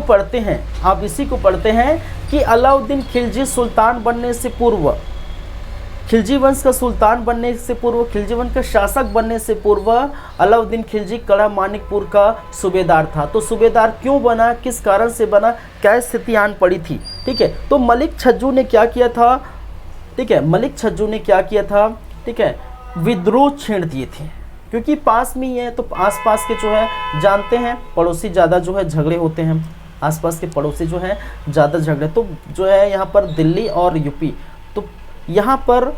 Speaker 1: पढ़ते हैं कि अलाउद्दीन खिलजी सुल्तान बनने से पूर्व, खिलजी वंश का सुल्तान बनने से पूर्व, खिलजी वंश का शासक बनने से पूर्व अलाउद्दीन खिलजी कड़ा मानिकपुर का सूबेदार था। तो सूबेदार क्यों बना, किस कारण से बना, क्या स्थिति आन पड़ी थी। ठीक है, तो मलिक छज्जू ने क्या किया था, ठीक है, ठीक है, विद्रोह छेड़ दिए थे, क्योंकि पास में ही है, तो आसपास के जो है जानते हैं पड़ोसी ज़्यादा जो है झगड़े होते हैं, आसपास के पड़ोसी जो है ज़्यादा झगड़े, तो जो है यहाँ पर दिल्ली और यूपी, तो यहाँ पर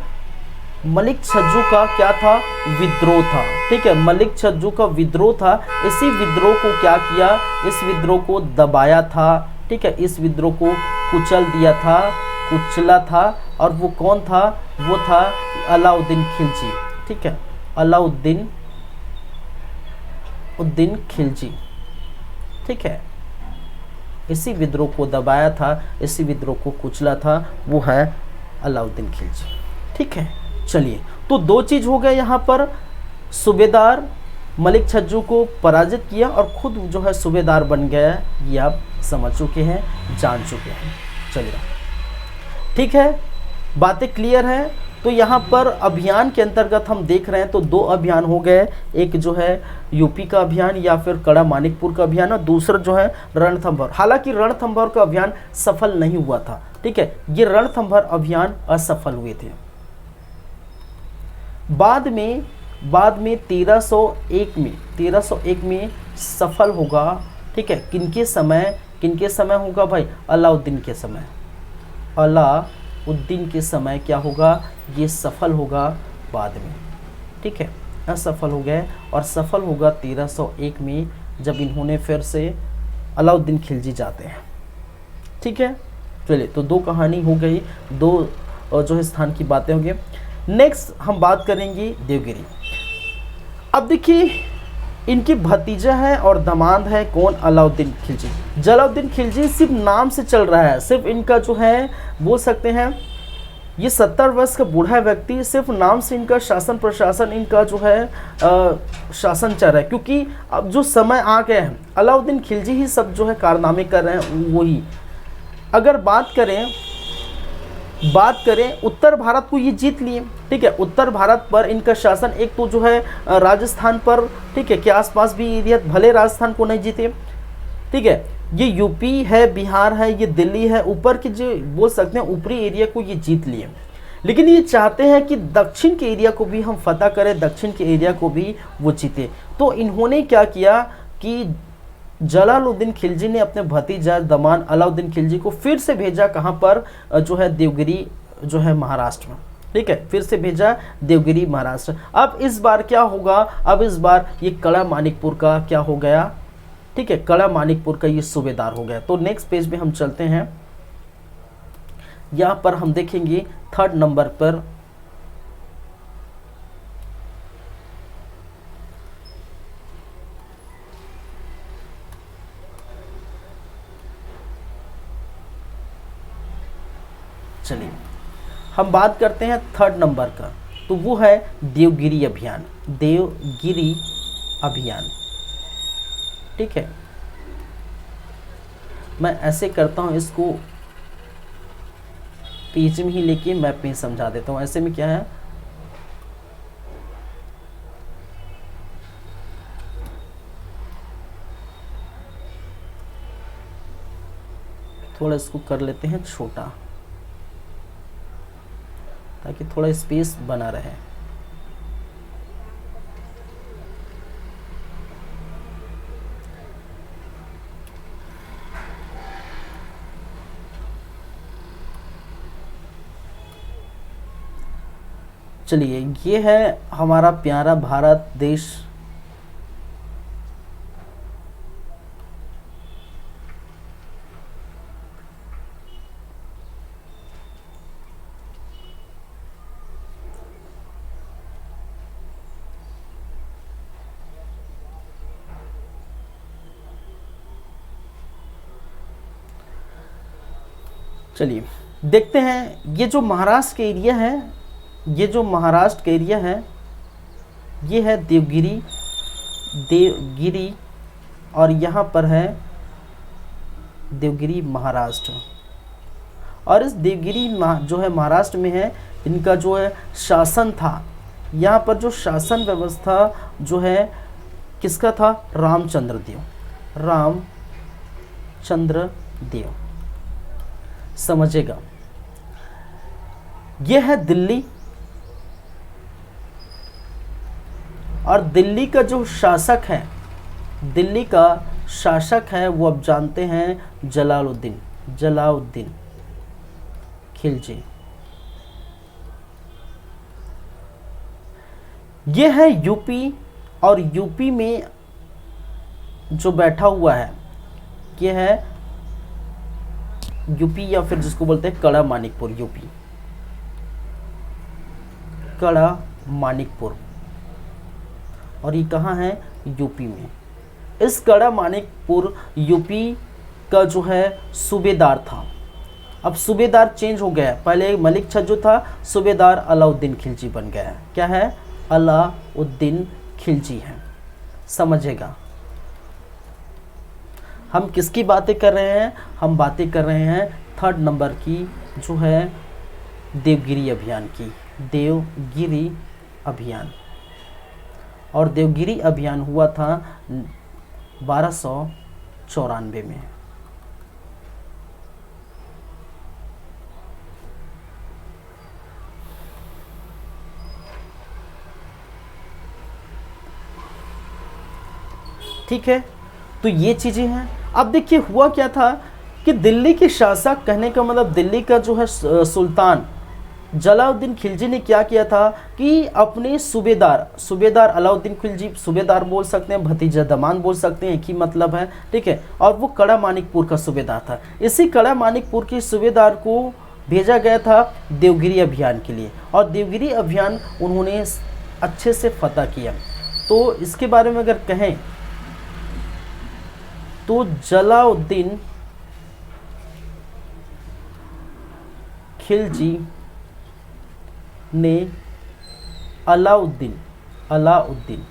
Speaker 1: मलिक छज्जू का क्या था, विद्रोह था। ठीक है, मलिक छज्जू का विद्रोह था। इसी विद्रोह को क्या किया, इस विद्रोह को दबाया था। ठीक है, इस विद्रोह को कुचला था। और वो कौन था, वो था अलाउद्दीन खिलजी। ठीक है, अलाउद्दीन खिलजी। ठीक है, इसी विद्रोह को दबाया था, इसी विद्रोह को कुचला था, वो है अलाउद्दीन खिलजी। ठीक है, चलिए, तो दो चीज हो गए यहाँ पर, सूबेदार मलिक छज्जू को पराजित किया और खुद जो है सूबेदार बन गया। ये आप समझ चुके हैं, जान चुके हैं। चलिए, ठीक है, बातें क्लियर हैं। तो यहाँ पर अभियान के अंतर्गत हम देख रहे हैं तो दो अभियान हो गए, एक जो है यूपी का अभियान या फिर कड़ा मानिकपुर का अभियान, और दूसरा जो है रणथंभौर। हालांकि रणथंभौर का अभियान सफल नहीं हुआ था। ठीक है, ये रणथंभौर अभियान असफल हुए थे। बाद में 1301 में सफल होगा। ठीक है, किनके समय होगा भाई, अलाउद्दीन के समय। अलाउद्दीन के समय क्या होगा, ये सफल होगा बाद में। ठीक है, असफल हो गए और सफल होगा 1301 में, जब इन्होंने फिर से अलाउद्दीन खिलजी जाते हैं। ठीक है, चलिए, तो दो कहानी हो गई, दो जो है स्थान की बातें होंगी। नेक्स्ट हम बात करेंगे देवगिरी। अब देखिए, इनकी भतीजा है और दामाद है कौन, अलाउद्दीन खिलजी। जलाउद्दीन खिलजी सिर्फ नाम से चल रहा है, सिर्फ इनका जो है बोल सकते हैं ये 70 वर्ष का बूढ़ा व्यक्ति सिर्फ नाम से इनका शासन प्रशासन इनका जो है शासन चल रहा है, क्योंकि अब जो समय आ गया है अलाउद्दीन खिलजी ही सब जो है कारनामे कर रहे हैं वही। अगर बात करें उत्तर भारत को ये जीत लिए, ठीक है, उत्तर भारत पर इनका शासन एक तो जो है राजस्थान पर, ठीक है, के आसपास भी एरिया, भले राजस्थान को नहीं जीते, ठीक है, ये यूपी है, बिहार है, ये दिल्ली है, ऊपर के जो बोल सकते हैं ऊपरी एरिया को ये जीत लिए, लेकिन ये चाहते हैं कि दक्षिण के एरिया को भी हम फतह करें, दक्षिण के एरिया को भी वो जीते। तो इन्होंने क्या किया कि जलालुद्दीन खिलजी ने अपने भतीजा दमान अलाउद्दीन खिलजी को फिर से भेजा, कहाँ पर, जो है देवगिरी जो है महाराष्ट्र में, ठीक है, फिर से भेजा देवगिरी महाराष्ट्र। अब इस बार क्या होगा, अब इस बार ये कड़ा मानिकपुर का क्या हो गया, ठीक है, कड़ा मानिकपुर का ये सूबेदार हो गया। तो नेक्स्ट पेज में हम चलते हैं, यहाँ पर हम देखेंगे 3rd नंबर पर चलिए हम बात करते हैं 3rd नंबर का, तो वो है देवगिरी अभियान, देवगिरी अभियान, ठीक है। मैं ऐसे करता हूँ, इसको पेज में ही लेके मैप में समझा देता हूँ। ऐसे में क्या है, थोड़ा इसको कर लेते हैं छोटा ताकि थोड़ा स्पेस बना रहे। चलिए ये है हमारा प्यारा भारत देश, चलिए देखते हैं। ये जो महाराष्ट्र के एरिया है, ये जो महाराष्ट्र का एरिया है, ये है देवगिरी, और यहाँ पर है देवगिरी महाराष्ट्र। और इस देवगिरी जो है महाराष्ट्र में है, इनका जो है शासन था, यहाँ पर जो शासन व्यवस्था जो है किसका था, रामचंद्र देव, समझेगा। यह है दिल्ली, और दिल्ली का जो शासक है, दिल्ली का शासक है वो अब जानते हैं जलालुद्दीन खिलजी। ये है यूपी, और यूपी में जो बैठा हुआ है ये है यूपी, या फिर जिसको बोलते हैं कड़ा मानिकपुर, यूपी कड़ा मानिकपुर, और ये कहाँ है, यूपी में। इस कड़ा मानिकपुर यूपी का जो है सूबेदार था। अब सूबेदार चेंज हो गया है, पहले मलिक छज्जू था, सूबेदार अलाउद्दीन खिलजी बन गया है। क्या है, अलाउद्दीन खिलजी है, समझेगा। हम किसकी बातें कर रहे हैं, हम बातें कर रहे हैं 3rd नंबर की, जो है देवगिरी अभियान की, देवगिरी अभियान। और देवगिरी अभियान हुआ था 1294 में। ठीक है, तो ये चीजें हैं। अब देखिए हुआ क्या था कि दिल्ली के शासक, कहने का मतलब दिल्ली का जो है सुल्तान जलालुद्दीन खिलजी ने क्या किया था कि अपने सूबेदार अलाउद्दीन खिलजी, सूबेदार बोल सकते हैं, भतीजा दमान बोल सकते हैं, एक ही मतलब है, ठीक है। और वो कड़ा मानिकपुर का सूबेदार था। इसी कड़ा मानिकपुर के सूबेदार को भेजा गया था देवगिरी अभियान के लिए, और देवगिरी अभियान उन्होंने अच्छे से फतह किया। तो इसके बारे में अगर कहें तो जलालुद्दीन खिलजी ने अलाउद्दीन अलाउद्दीन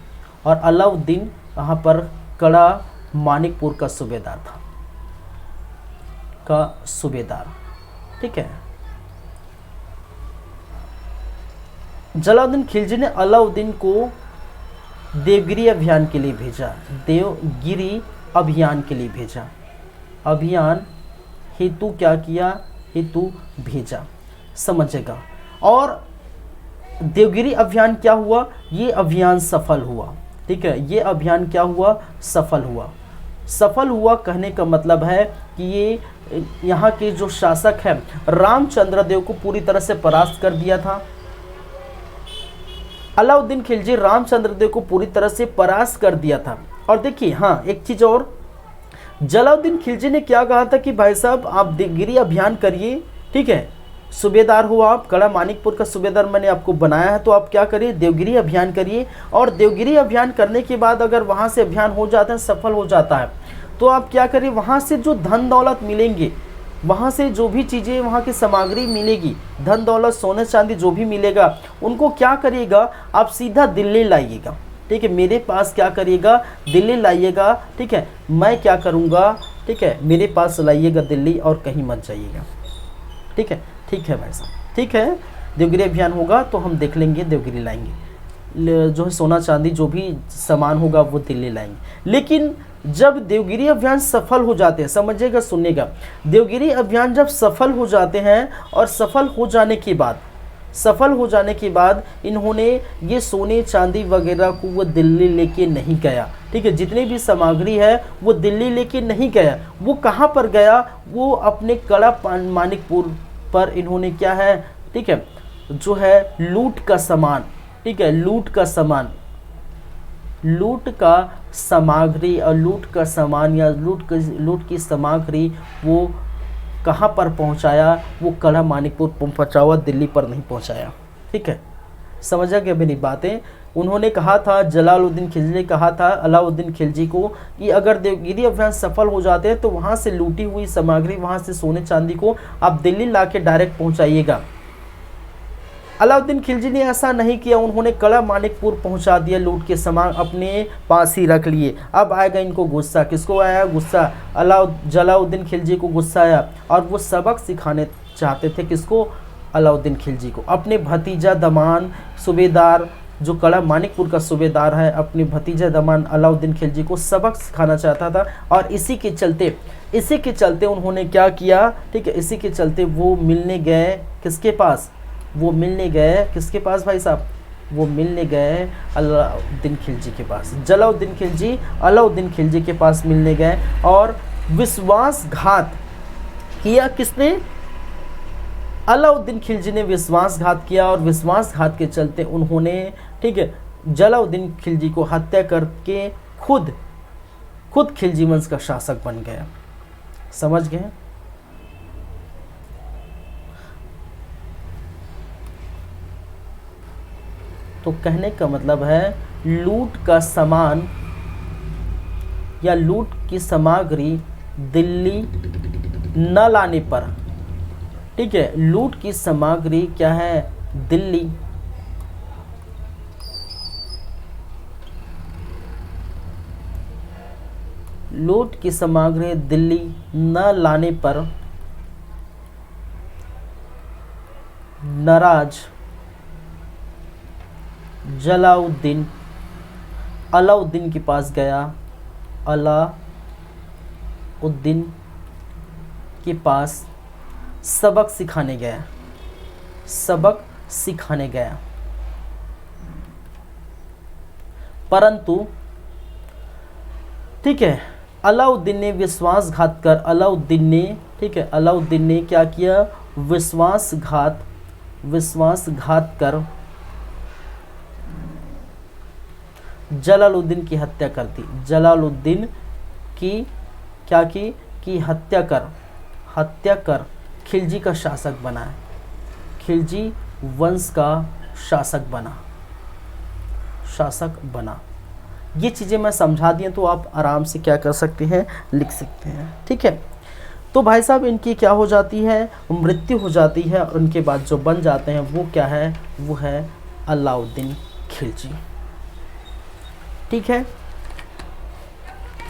Speaker 1: और अलाउद्दीन यहाँ पर कड़ा मानिकपुर का सूबेदार था, का सूबेदार। ठीक है, जलालुद्दीन खिलजी ने अलाउद्दीन को देवगिरी अभियान के लिए भेजा, देवगिरी अभियान के लिए भेजा, अभियान हेतु क्या किया, हेतु भेजा, समझेगा। और देवगिरी अभियान क्या हुआ, ये अभियान सफल हुआ। ठीक है, ये अभियान क्या हुआ, सफल हुआ। सफल हुआ कहने का मतलब है कि ये यहाँ के जो शासक है रामचंद्र देव को पूरी तरह से परास्त कर दिया था। अलाउद्दीन खिलजी रामचंद्र देव को पूरी तरह से परास्त कर दिया था। और देखिए, हाँ एक चीज़ और, जलालुद्दीन खिलजी ने क्या कहा था कि भाई साहब आप देवगिरी अभियान करिए। ठीक है, सूबेदार हो आप, कड़ा मानिकपुर का सूबेदार मैंने आपको बनाया है, तो आप क्या करिए, देवगिरी अभियान करिए। और देवगिरी अभियान करने के बाद अगर वहाँ से अभियान हो जाता है, सफल हो जाता है, तो आप क्या करिए, वहाँ से जो धन दौलत मिलेंगे, वहाँ से जो भी चीज़ें, वहाँ की सामग्री मिलेगी, धन दौलत सोने चांदी जो भी मिलेगा, उनको क्या करिएगा, आप सीधा दिल्ली लाइएगा। ठीक है, मेरे पास क्या करिएगा, दिल्ली लाइएगा। ठीक है, मैं क्या करूँगा, ठीक है, मेरे पास लाइएगा दिल्ली और कहीं मत जाइएगा। ठीक है, ठीक है भाई साहब, ठीक है। देवगिरी अभियान होगा तो हम देख लेंगे, देवगिरी लाएंगे, जो है सोना चांदी जो भी सामान होगा वो दिल्ली लाएंगे। लेकिन जब देवगिरी अभियान सफल हो जाते हैं, समझिएगा, सुनिएगा, देवगिरी अभियान जब सफल हो जाते हैं और सफल हो जाने के बाद इन्होंने ये सोने चांदी वगैरह को वो दिल्ली लेके नहीं गया। ठीक है, जितनी भी सामग्री है वो दिल्ली लेके नहीं गया। वो कहाँ पर गया, वो अपने कड़ा मानिकपुर पर इन्होंने क्या है, ठीक है, जो है लूट का सामान, ठीक है, लूट का सामग्री और लूट का सामान या लूट की सामग्री वो कहाँ पर पहुँचाया, वो कड़ा मानिकपुर पहुँचा हुआ, दिल्ली पर नहीं पहुँचाया। ठीक है, समझा क्या मेरी बातें। उन्होंने कहा था, जलालुद्दीन खिलजी ने कहा था अलाउद्दीन खिलजी को कि अगर देवगिरी अभियान सफल हो जाते हैं तो वहाँ से लूटी हुई सामग्री, वहाँ से सोने चांदी को आप दिल्ली ला के डायरेक्ट पहुँचाइएगा। अलाउद्दीन खिलजी ने ऐसा नहीं किया, उन्होंने कड़ा मानिकपुर पहुंचा दिया, लूट के सामान अपने पास ही रख लिए। अब आएगा इनको गुस्सा, किसको आया गुस्सा, जलालुद्दीन खिलजी को गुस्सा आया और वो सबक सिखाने चाहते थे, किसको, अलाउद्दीन खिलजी को। अपने भतीजा दमान सूबेदार, जो कड़ा मानिकपुर का सूबेदार है, अपने भतीजा दमान अलाउद्दीन खिलजी को सबक सिखाना चाहता था। और इसी के चलते उन्होंने क्या किया, ठीक है, इसी के चलते वो मिलने गए किसके पास, वो मिलने गए किसके पास भाई साहब, वो मिलने गए अलाउद्दीन खिलजी के पास। जलालुद्दीन खिलजी अलाउद्दीन खिलजी के पास मिलने गए और विश्वासघात किया। किसने, अलाउद्दीन खिलजी ने विश्वासघात किया और विश्वासघात के चलते उन्होंने, ठीक है, जलालुद्दीन खिलजी को हत्या करके खुद खिलजी वंश का शासक बन गया। समझ गए। तो कहने का मतलब है, लूट का सामान या लूट की सामग्री दिल्ली न लाने पर, ठीक है, लूट की सामग्री क्या है, दिल्ली लूट की सामग्री दिल्ली न लाने पर नाराज जलालुद्दीन अलाउद्दीन के पास गया, अलाउद्दीन के पास सबक सिखाने गया। परंतु, ठीक है, अलाउद्दीन ने विश्वासघात कर, अलाउद्दीन ने क्या किया, विश्वासघात कर जलालुद्दीन की हत्या कर दी। जलालुद्दीन की क्या की हत्या कर खिलजी का शासक बनाया, खिलजी वंश का शासक बना। ये चीज़ें मैं समझा दिए तो आप आराम से क्या कर सकते हैं, लिख सकते हैं। ठीक है, तो भाई साहब इनकी क्या हो जाती है, मृत्यु हो जाती है, और उनके बाद जो बन जाते हैं वो क्या है, वो है अलाउद्दीन खिलजी। ठीक है,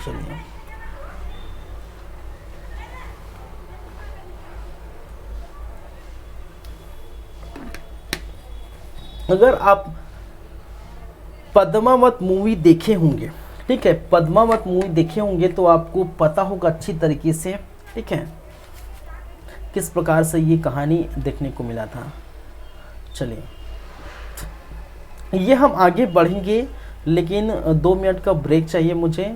Speaker 1: चलिए अगर आप पद्मावत मूवी देखे होंगे, ठीक है, पद्मावत मूवी देखे होंगे तो आपको पता होगा अच्छी तरीके से, ठीक है, किस प्रकार से ये कहानी देखने को मिला था। चलिए ये हम आगे बढ़ेंगे, लेकिन 2 मिनट का ब्रेक चाहिए मुझे,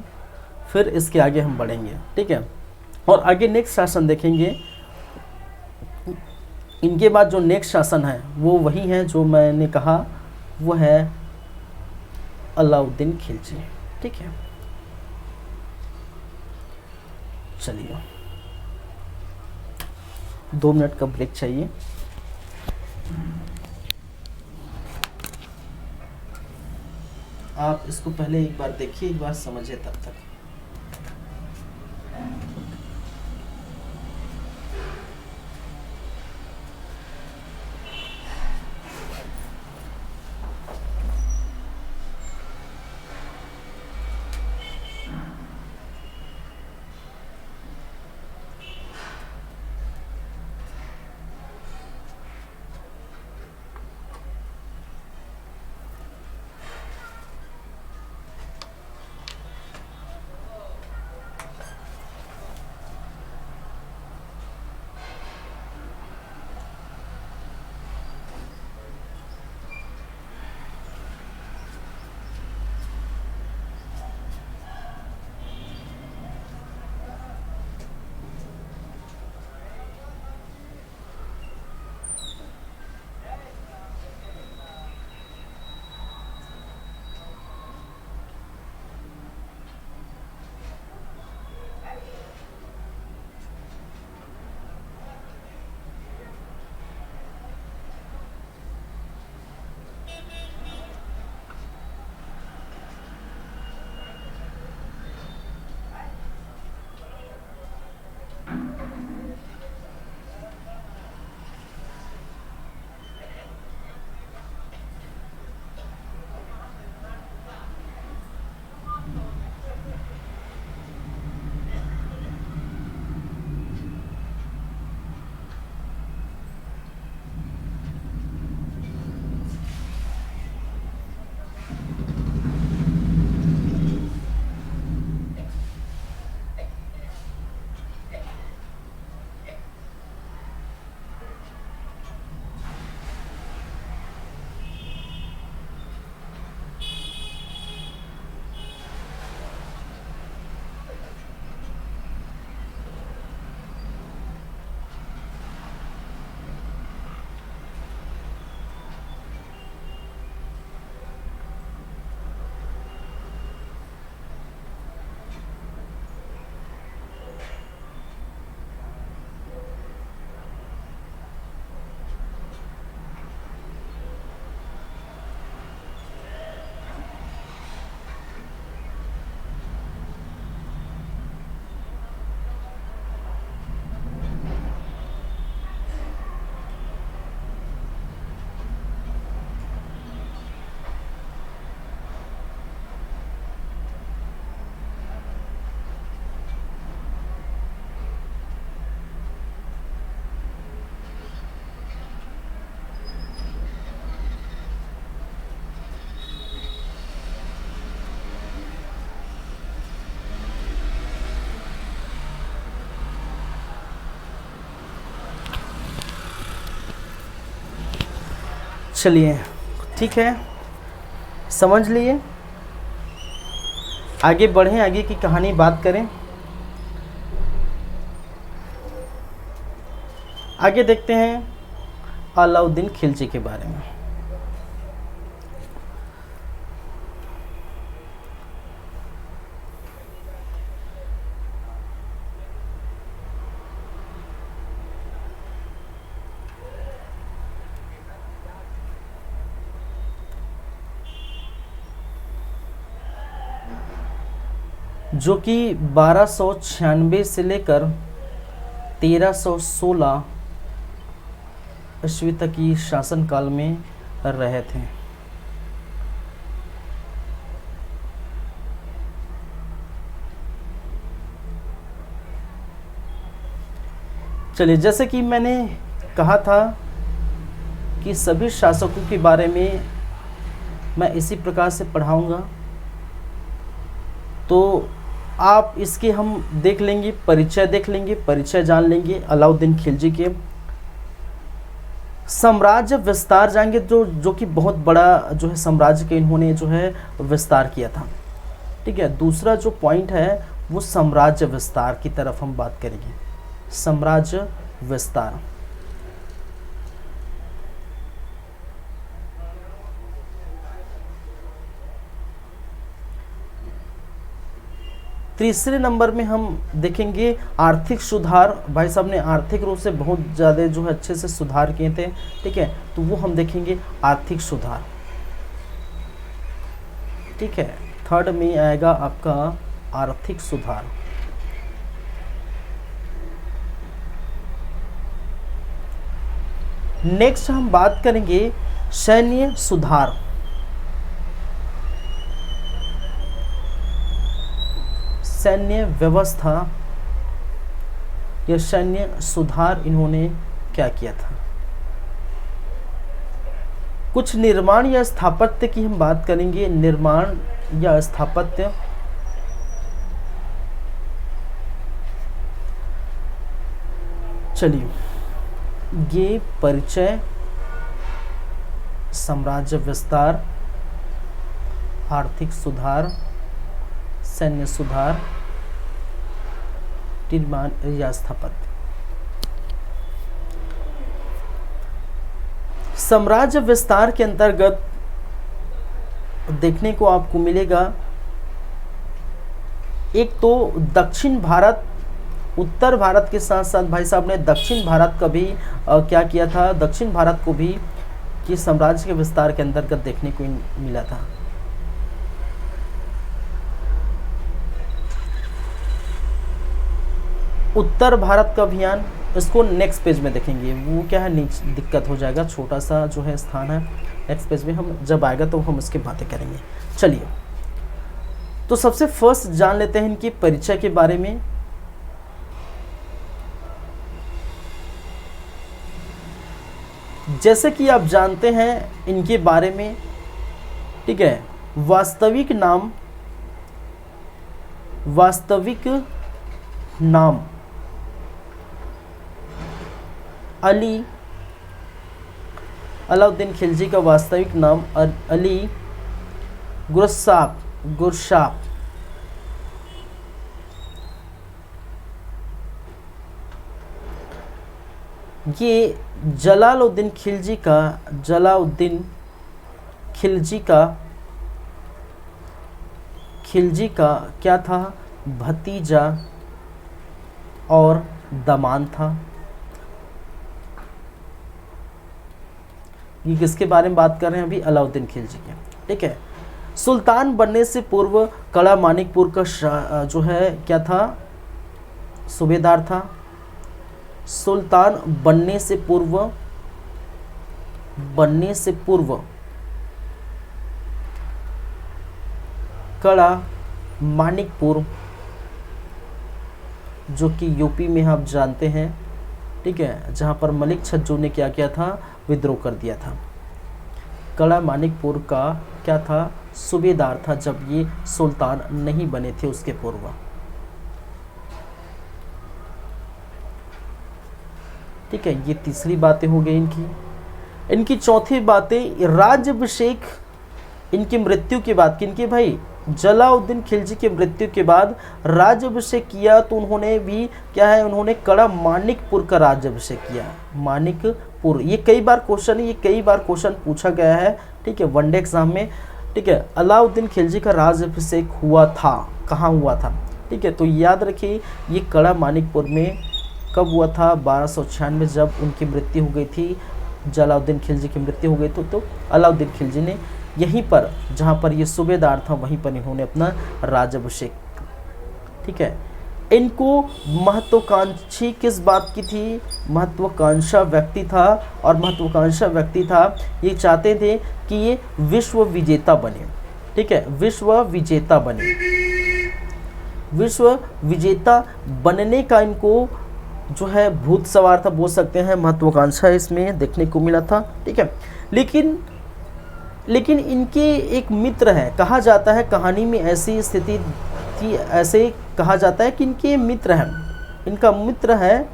Speaker 1: फिर इसके आगे हम बढ़ेंगे, ठीक है। और आगे नेक्स्ट शासन देखेंगे। इनके बाद जो नेक्स्ट शासन है वो वही है जो मैंने कहा, वो है अलाउद्दीन खिलजी। ठीक है, चलिए 2 मिनट का ब्रेक चाहिए। आप इसको पहले एक बार देखिए, एक बार समझिए तब तक। चलिए ठीक है, समझ लिए, आगे बढ़ें, आगे की कहानी बात करें। आगे देखते हैं अलाउद्दीन खिलजी के बारे में। जो कि 1296 से लेकर 1316 ईस्वी तक की शासनकाल में रहे थे। चलिए, जैसे कि मैंने कहा था कि सभी शासकों के बारे में मैं इसी प्रकार से पढ़ाऊंगा, तो आप इसके हम देख लेंगे, परिचय देख लेंगे, परिचय जान लेंगे अलाउद्दीन खिलजी के। साम्राज्य विस्तार जाएंगे, जो कि बहुत बड़ा जो है साम्राज्य के इन्होंने जो है विस्तार किया था। ठीक है, दूसरा जो पॉइंट है वो साम्राज्य विस्तार की तरफ हम बात करेंगे, साम्राज्य विस्तार। तीसरे नंबर में हम देखेंगे आर्थिक सुधार। भाई साहब ने आर्थिक रूप से बहुत ज़्यादा जो है अच्छे से सुधार किए थे। ठीक है, तो वो हम देखेंगे आर्थिक सुधार। ठीक है, थर्ड में आएगा आपका आर्थिक सुधार। नेक्स्ट हम बात करेंगे सैन्य सुधार। सैन्य व्यवस्था या सैन्य सुधार इन्होंने क्या किया था। कुछ निर्माण या स्थापत्य की हम बात करेंगे, निर्माण या स्थापत्य। चलिए, ये परिचय, साम्राज्य विस्तार, आर्थिक सुधार, सैन्य सुधार, निर्माण या स्थापत्य। साम्राज्य विस्तार के अंतर्गत देखने को आपको मिलेगा, एक तो दक्षिण भारत, उत्तर भारत के साथ साथ भाई साहब ने दक्षिण भारत का भी क्या किया था, दक्षिण भारत को भी कि साम्राज्य के विस्तार के अंतर्गत देखने को मिला था। उत्तर भारत का अभियान, इसको नेक्स्ट पेज में देखेंगे, वो क्या है नीचे दिक्कत हो जाएगा, छोटा सा जो है स्थान है। नेक्स्ट पेज में हम जब आएगा तो हम इसकी बातें करेंगे। चलिए, तो सबसे फर्स्ट जान लेते हैं इनकी परिचय के बारे में। जैसे कि आप जानते हैं इनके बारे में, ठीक है, वास्तविक नाम अलाउद्दीन खिलजी का वास्तविक नाम अली गुरशाप। ये जलालुद्दीन खिलजी का क्या था, भतीजा और दामाद था। ये किसके बारे में बात कर रहे हैं अभी, अलाउद्दीन खिलजी के। ठीक है, सुल्तान बनने से पूर्व कड़ा मानिकपुर का जो है क्या था, सूबेदार था। सुल्तान बनने से पूर्व कड़ा मानिकपुर, जो कि यूपी में आप जानते हैं, ठीक है, जहां पर मलिक छज्जू ने क्या किया था, विद्रोह कर दिया था। कड़ा मानिकपुर का क्या था, सूबेदार था जब ये सुल्तान नहीं बने थे उसके पूर्व। ठीक है, ये तीसरी बातें हो गई इनकी चौथी बातें, राज्याभिषेक, इनकी मृत्यु के बाद, किनके भाई, जलालुद्दीन खिलजी की मृत्यु के बाद राज्याभिषेक किया, तो उन्होंने भी क्या है, उन्होंने कड़ा मानिकपुर का राज्याभिषेक किया। मानिकपुर, ये कई बार क्वेश्चन पूछा गया है। ठीक है, वनडे एग्जाम में। ठीक है, अलाउद्दीन खिलजी का राज्याभिषेक हुआ था, कहाँ हुआ था। ठीक है, तो याद रखिए ये कड़ा मानिकपुर में कब हुआ था, 1296 जब उनकी मृत्यु हो गई थी, जलालुद्दीन खिलजी की मृत्यु हो गई तो अलाउद्दीन खिलजी ने यहीं पर, जहाँ पर ये सूबेदार था, वहीं पर इन्होंने अपना राज्याभिषेक। ठीक है, इनको महत्वाकांक्षी किस बात की थी? महत्वाकांक्षा व्यक्ति था, और महत्वाकांक्षा व्यक्ति था ये चाहते थे कि ये विश्व विजेता बने। ठीक है, विश्व विजेता बने। विश्व विजेता बनने का इनको जो है भूत सवार था, बोल सकते हैं, महत्वाकांक्षा इसमें देखने को मिला था। ठीक है, लेकिन इनके एक मित्र हैं, कहा जाता है कहानी में ऐसी स्थिति थी, ऐसे कहा जाता है कि इनके मित्र हैं, इनका मित्र है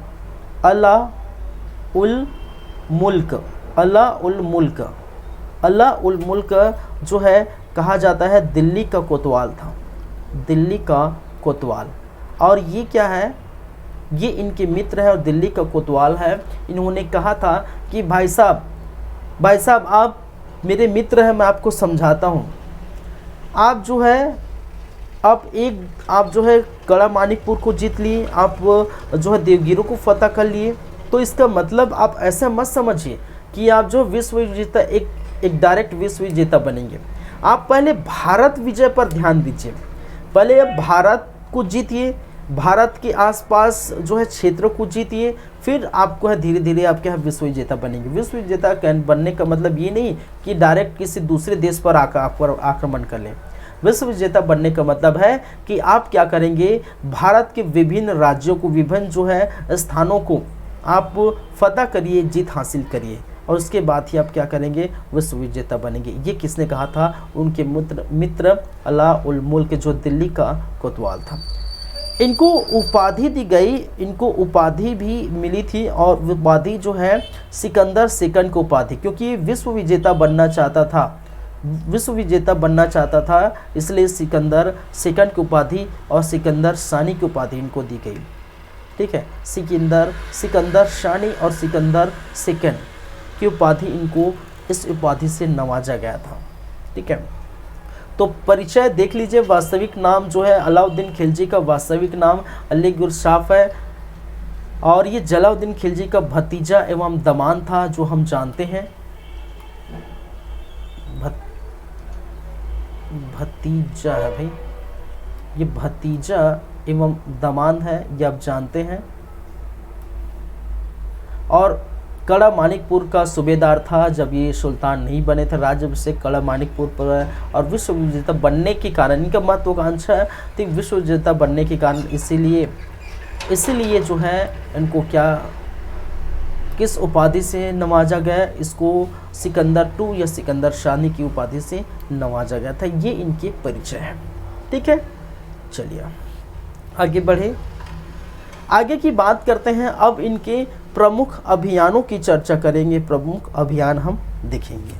Speaker 1: अला उल मुल्क। अला उल मुल्क, अला उल मुल्क जो है कहा जाता है दिल्ली का कोतवाल था, दिल्ली का कोतवाल। और ये क्या है, ये इनके मित्र है और दिल्ली का कोतवाल है। इन्होंने कहा था कि भाई साहब आप मेरे मित्र हैं, मैं आपको समझाता हूँ। आप जो है कड़ा मानिकपुर को जीत लिए, आप जो है देवगिरों को फतह कर लिए, तो इसका मतलब आप ऐसा मत समझिए कि आप जो विश्व विजेता एक डायरेक्ट विश्व विजेता बनेंगे। आप पहले भारत विजय पर ध्यान दीजिए, पहले आप भारत को जीतिए, भारत के आसपास जो है क्षेत्रों को जीतिए, फिर आपको है धीरे धीरे आप क्या है विश्व विजेता बनेंगे। विश्व विजेता बनने का मतलब ये नहीं कि डायरेक्ट किसी दूसरे देश पर आकर आक्रमण कर लें। विश्व विजेता बनने का मतलब है कि आप क्या करेंगे, भारत के विभिन्न राज्यों को, विभिन्न जो है स्थानों को आप फतह करिए, जीत हासिल करिए, और उसके बाद ही आप क्या करेंगे, विश्व विजेता बनेंगे। ये किसने कहा था? उनके मित्र अला उल मुल्क जो दिल्ली का कोतवाल था। इनको उपाधि दी गई, इनको उपाधि भी मिली थी, और उपाधि जो है सिकंदर सेकंड को उपाधि, क्योंकि विश्व विजेता बनना चाहता था, विश्व विजेता बनना चाहता था, इसलिए सिकंदर सेकंड की उपाधि और सिकंदर सानी की उपाधि इनको दी गई। ठीक है, सिकंदर सानी और सिकंदर सेकंड की उपाधि इनको इस उपाधि से नवाजा गया था। ठीक है, तो परिचय देख लीजिए। वास्तविक नाम जो है अलाउद्दीन खिलजी का वास्तविक नाम अली गुरशाफ है, और ये जलाउद्दीन खिलजी का भतीजा एवं दमान था, जो हम जानते हैं। भतीजा है भाई, ये भतीजा एवं दमान है, ये आप जानते हैं। और कड़ा मानिकपुर का सूबेदार था जब ये सुल्तान नहीं बने थे, राज्याभिषेक कड़ा मानिकपुर पर। और विश्व विजेता बनने के कारण, इनका महत्वाकांक्षा थी विश्व विजेता बनने के कारण, इसीलिए जो है इनको किस उपाधि से नवाजा गया, इसको सिकंदर टू या सिकंदर शानी की उपाधि से नवाजा गया था। ये इनके परिचय है। ठीक है, चलिए आगे बढ़े, आगे की बात करते हैं। अब इनके प्रमुख अभियानों की चर्चा करेंगे, प्रमुख अभियान हम देखेंगे।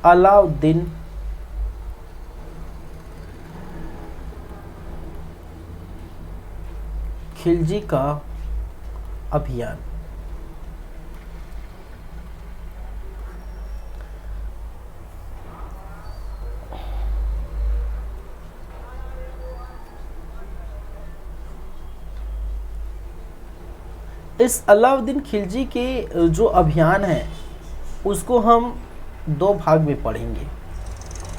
Speaker 1: अलाउद्दीन खिलजी का अभियान। इस अलाउद्दीन खिलजी के जो अभियान है उसको हम दो भाग में पढ़ेंगे।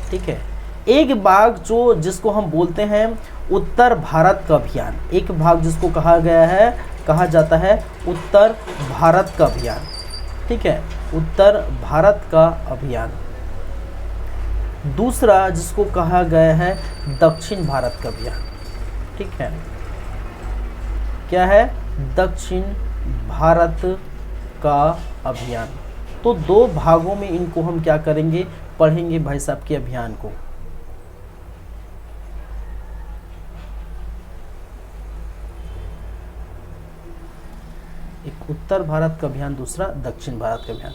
Speaker 1: ठीक है, एक भाग जिसको हम बोलते हैं उत्तर भारत का अभियान, एक भाग जिसको कहा जाता है उत्तर भारत का अभियान। ठीक है, उत्तर भारत का अभियान। दूसरा जिसको कहा गया है दक्षिण भारत का अभियान। ठीक है, क्या है? दक्षिण भारत का अभियान। तो दो भागों में इनको हम क्या करेंगे, पढ़ेंगे भाई साहब के अभियान को। एक उत्तर भारत का अभियान, दूसरा दक्षिण भारत का अभियान।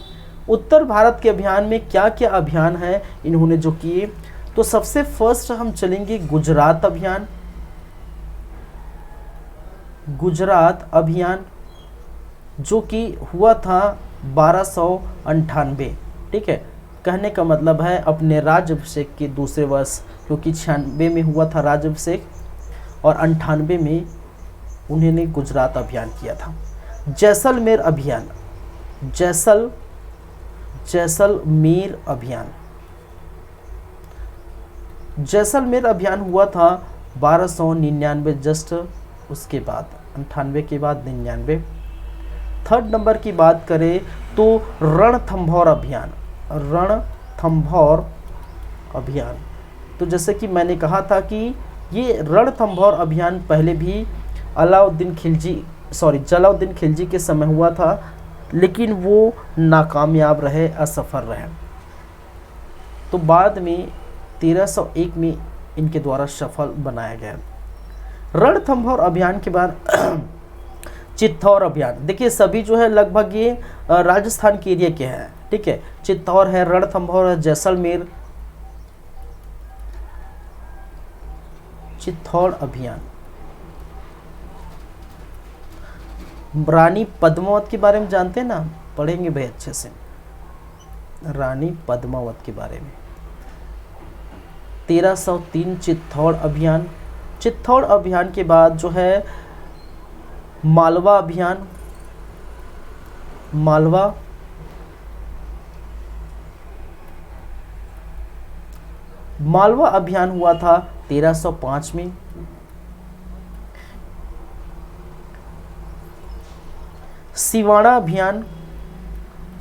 Speaker 1: उत्तर भारत के अभियान में क्या क्या अभियान है इन्होंने जो किए, तो सबसे फर्स्ट हम चलेंगे गुजरात अभियान। गुजरात अभियान जो कि हुआ था 1298, ठीक है। कहने का मतलब है अपने राज्याभिषेक के दूसरे वर्ष, क्योंकि 96 में हुआ था राज्याभिषेक और 98 में उन्होंने गुजरात अभियान किया था। जैसलमेर अभियान, जैसलमेर अभियान, जैसलमेर अभियान हुआ था 1299, जस्ट उसके बाद 98 के बाद 99। थर्ड नंबर की बात करें तो रणथंभौर अभियान, रणथंभौर अभियान। तो जैसे कि मैंने कहा था कि ये रणथंभौर अभियान पहले भी जलाउद्दीन खिलजी के समय हुआ था, लेकिन वो नाकामयाब रहे, असफल रहे। तो बाद में 1301 में इनके द्वारा सफल बनाया गया। रणथंभौर अभियान के बाद चित्तौड़ अभियान। देखिए सभी जो है लगभग ये राजस्थान के एरिया के हैं, ठीक है। चित्तौड़ है, रणथंभौर है, जैसलमेर। चित्तौड़ अभियान, रानी पद्मावत के बारे में जानते हैं ना, पढ़ेंगे भाई अच्छे से रानी पद्मावत के बारे में। 1303 चित्तौड़ अभियान। चित्तौड़ अभियान के बाद जो है मालवा अभियान, मालवा अभियान हुआ था 1305 में। सिवाड़ा अभियान,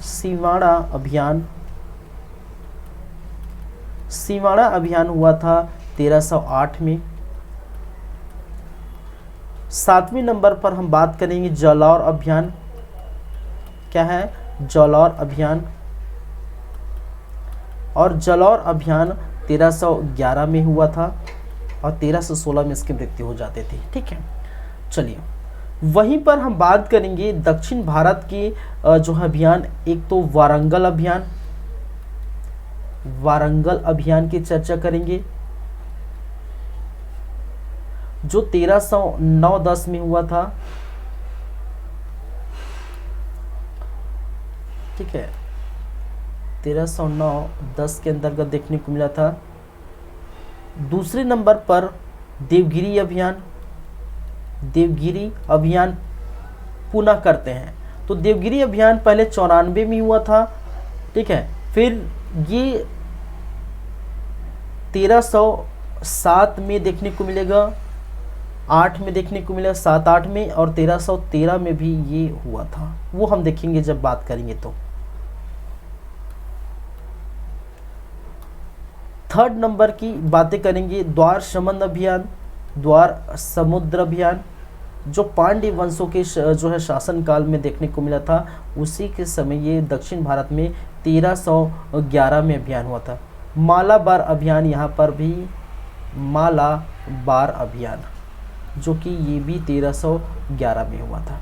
Speaker 1: सिवाड़ा अभियान हुआ था 1308 में। 7वें नंबर पर हम बात करेंगे जालौर अभियान। क्या है? जालौर अभियान। और जालौर अभियान 1311 में हुआ था और 1316 में इसकी मृत्यु हो जाती थी, ठीक है। चलिए वहीं पर हम बात करेंगे दक्षिण भारत की जो है अभियान। एक तो वारंगल अभियान की चर्चा करेंगे जो 1309-10 में हुआ था, ठीक है। 1309-10 के अंतर्गत देखने को मिला था। दूसरे नंबर पर देवगिरी अभियान पुनः करते हैं। तो देवगिरी अभियान पहले 94 में हुआ था, ठीक है। फिर ये 1307 में देखने को मिलेगा, 8 में देखने को मिलेगा, 7-8 में, और 1313 में भी ये हुआ था। वो हम देखेंगे जब बात करेंगे। तो थर्ड नंबर की बातें करेंगे द्वार समुद्र अभियान जो पांड्य वंशों के जो है शासन काल में देखने को मिला था। उसी के समय ये दक्षिण भारत में 1311 में अभियान हुआ था। मालाबार अभियान, यहाँ पर भी मालाबार अभियान जो कि ये भी 1311 में हुआ था।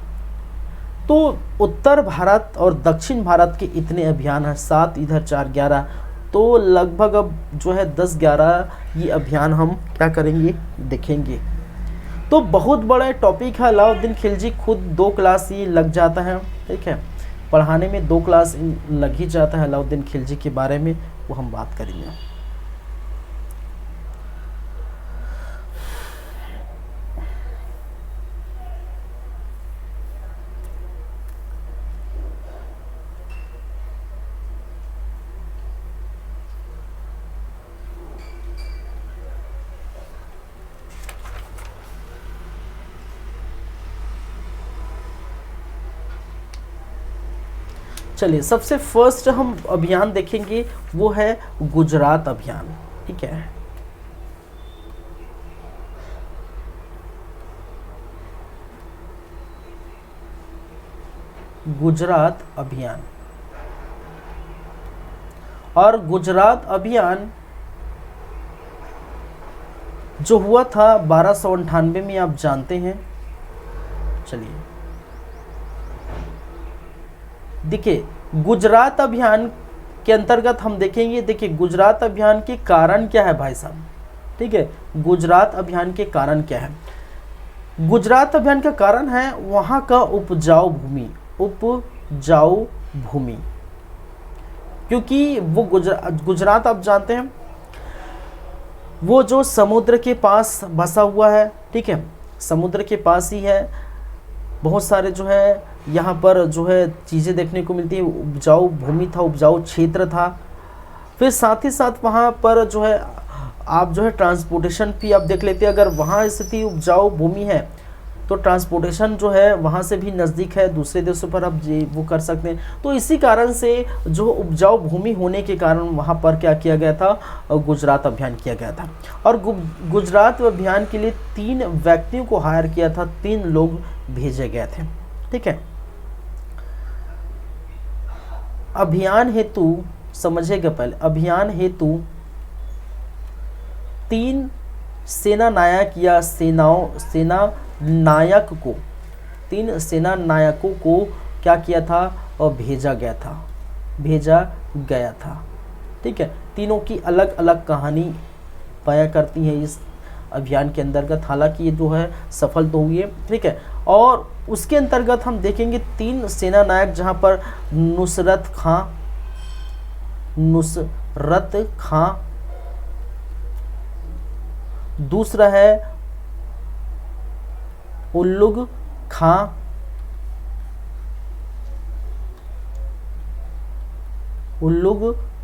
Speaker 1: तो उत्तर भारत और दक्षिण भारत के इतने अभियान हैं, 7 इधर 4 11, तो लगभग अब जो है 10-11 ये अभियान हम क्या करेंगे, देखेंगे। तो बहुत बड़ा टॉपिक है। अलाउद्दीन खिलजी खुद 2 क्लास ही लग जाता है, ठीक है। पढ़ाने में 2 क्लास लग ही जाता है अलाउद्दीन खिलजी के बारे में, वो हम बात करेंगे। चलिए सबसे फर्स्ट हम अभियान देखेंगे वो है गुजरात अभियान, ठीक है। गुजरात अभियान, और गुजरात अभियान जो हुआ था 1298 में, आप जानते हैं। चलिए देखिए गुजरात अभियान के अंतर्गत हम देखेंगे। देखिए गुजरात अभियान के कारण क्या है भाई साहब, ठीक है। गुजरात अभियान के कारण क्या है? गुजरात अभियान का कारण है वहाँ का उपजाऊ भूमि, उपजाऊ भूमि, क्योंकि वो गुजरात आप जानते हैं वो जो समुद्र के पास बसा हुआ है, ठीक है, समुद्र के पास ही है। बहुत सारे जो है यहाँ पर जो है चीज़ें देखने को मिलती है, उपजाऊ भूमि था, उपजाऊ क्षेत्र था। फिर साथ ही साथ वहाँ पर जो है आप जो है ट्रांसपोर्टेशन भी आप देख लेते हैं, अगर वहाँ स्थिति उपजाऊ भूमि है तो ट्रांसपोर्टेशन जो है वहाँ से भी नज़दीक है, दूसरे देशों पर आप वो कर सकते हैं। तो इसी कारण से जो उपजाऊ भूमि होने के कारण वहाँ पर क्या किया गया था, गुजरात अभियान किया गया था। और गुजरात अभियान के लिए 3 व्यक्तियों को हायर किया था, 3 लोग भेजे गए थे, ठीक है। अभियान हेतु समझिएगा, पहले अभियान हेतु 3 सेना नायक या सेना नायक को, 3 सेना नायकों को क्या किया था और भेजा गया था, ठीक है। तीनों की अलग अलग कहानी पाया करती है इस अभियान के अंतर्गत, हालांकि ये जो है सफल तो हुई है, ठीक है। और उसके अंतर्गत हम देखेंगे 3 सेना नायक, जहां पर नुसरत खां, दूसरा है उल्लुग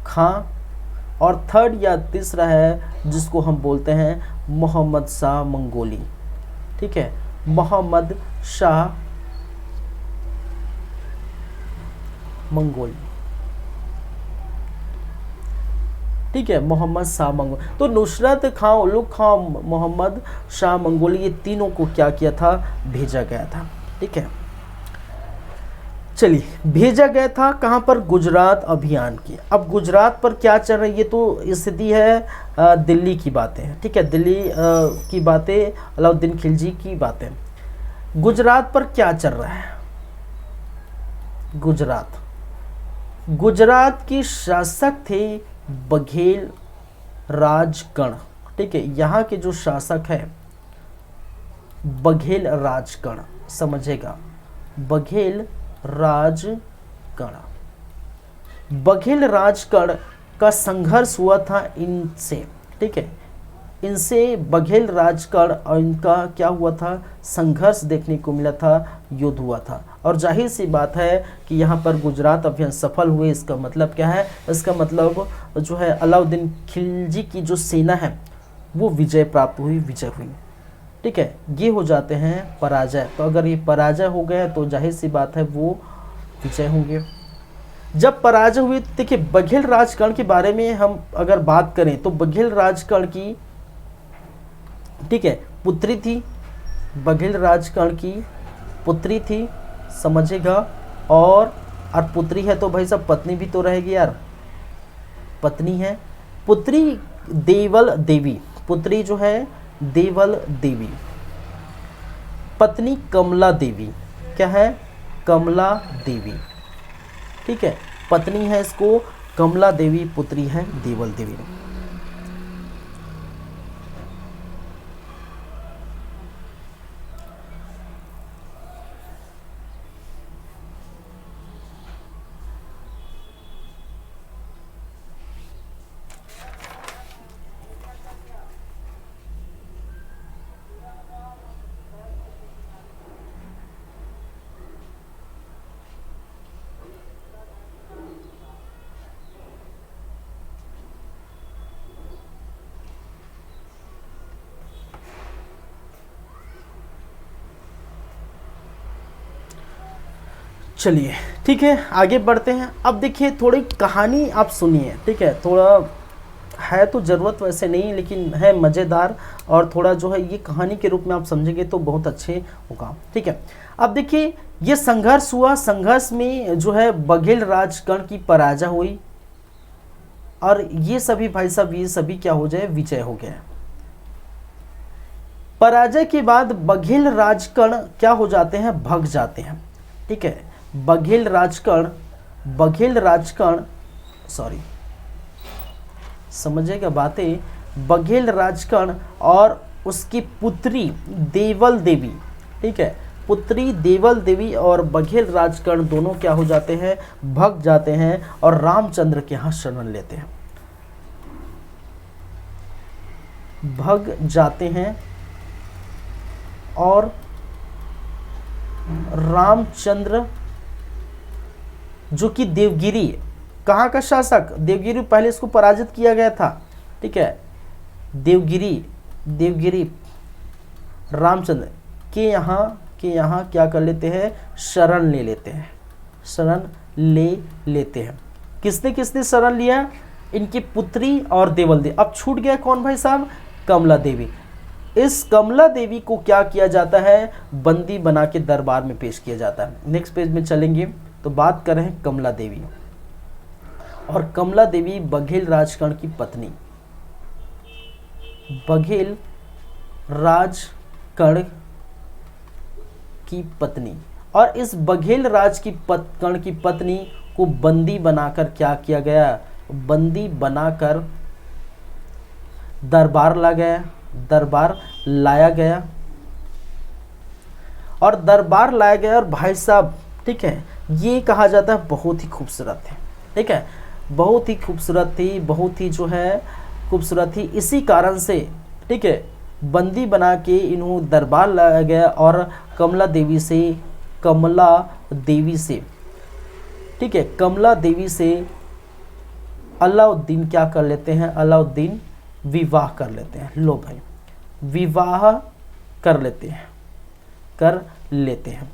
Speaker 1: खां, और थर्ड या तीसरा है जिसको हम बोलते हैं मोहम्मद शाह मंगोली, ठीक है, मोहम्मद शाह मंगोली, ठीक है, मोहम्मद शाह मंगोली। तो नुसरत खां, उल्लुग खां, मोहम्मद शाह मंगोली, ये तीनों को क्या किया था, भेजा गया था, ठीक है। चलिए, भेजा गया था कहाँ पर, गुजरात अभियान की। अब गुजरात पर क्या चल रही है, तो स्थिति है दिल्ली की बातें, ठीक है, दिल्ली की बातें, अलाउद्दीन खिलजी की बातें। गुजरात पर क्या चल रहा है, गुजरात की शासक थे बघेल राजगण, ठीक है। यहाँ के जो शासक है बघेल राजगण, समझेगा, बघेल राजगण का संघर्ष हुआ था इनसे, ठीक है, इनसे बघेल राजगण और इनका क्या हुआ था, संघर्ष देखने को मिला था, युद्ध हुआ था। और जाहिर सी बात है कि यहाँ पर गुजरात अभियान सफल हुए, इसका मतलब क्या है, इसका मतलब जो है अलाउद्दीन खिलजी की जो सेना है वो विजय प्राप्त हुई, ठीक है। ये हो जाते हैं पराजय। तो अगर ये पराजय हो गया तो जाहिर सी बात है वो विजय होंगे। जब पराजय हुई, देखिए बघेल राजगण के बारे में हम अगर बात करें तो बघेल राजगण की, ठीक है, पुत्री थी, बघेल राजगण की पुत्री थी, समझेगा। और पुत्री है तो भाई साहब पत्नी भी तो रहेगी यार, पत्नी है, पुत्री देवल देवी, पुत्री जो है देवल देवी, पत्नी कमला देवी, क्या है, कमला देवी, ठीक है, पत्नी है इसको कमला देवी, पुत्री है देवल देवी। चलिए ठीक है, आगे बढ़ते हैं। अब देखिए थोड़ी कहानी आप सुनिए, ठीक है, थोड़ा है तो ज़रूरत वैसे नहीं, लेकिन है मज़ेदार, और थोड़ा जो है ये कहानी के रूप में आप समझेंगे तो बहुत अच्छे होगा, ठीक है। अब देखिए ये संघर्ष हुआ, संघर्ष में जो है बघेल राजगण की पराजय हुई, और ये सभी भाई साहब ये सभी क्या हो जाए, विजय हो गया। पराजय के बाद बघेल राजगण क्या हो जाते हैं, भग जाते हैं, ठीक है। बघेल राजगण समझेगा बातें, बघेल राजगण और उसकी पुत्री देवल देवी, ठीक है, पुत्री देवल देवी और बघेल राजकर्ण दोनों क्या हो जाते हैं, भग जाते हैं और रामचंद्र के यहाँ शरण लेते हैं, भग जाते हैं और रामचंद्र जो कि देवगिरी, कहाँ का शासक, देवगिरी, पहले इसको पराजित किया गया था, ठीक है, देवगिरी रामचंद्र के यहाँ क्या कर लेते हैं, शरण ले लेते हैं, शरण ले लेते हैं। किसने किसने शरण लिया, इनकी पुत्री और देवल देवी। अब छूट गया कौन भाई साहब, कमला देवी। इस कमला देवी को क्या किया जाता है, बंदी बना के दरबार में पेश किया जाता है। नेक्स्ट पेज में चलेंगे तो बात कर रहे हैं कमला देवी, और कमला देवी बघेल राजकर्ण की पत्नी, बघेल राजकर्ण की पत्नी। और इस बघेल राजकर्ण की पत्नी को बंदी बनाकर क्या किया गया, बंदी बनाकर दरबार लाया गया और दरबार लाया गया। और भाई साहब, ठीक है, ये कहा जाता है बहुत ही खूबसूरत है, ठीक है, बहुत ही खूबसूरत थी, बहुत ही जो है खूबसूरत थी। इसी कारण से, ठीक है, बंदी बना के इन्हों दरबार लाया गया और कमला देवी से, ठीक है, कमला देवी से अलाउद्दीन क्या कर लेते हैं, अलाउद्दीन विवाह कर लेते हैं। लो भाई, विवाह कर लेते हैं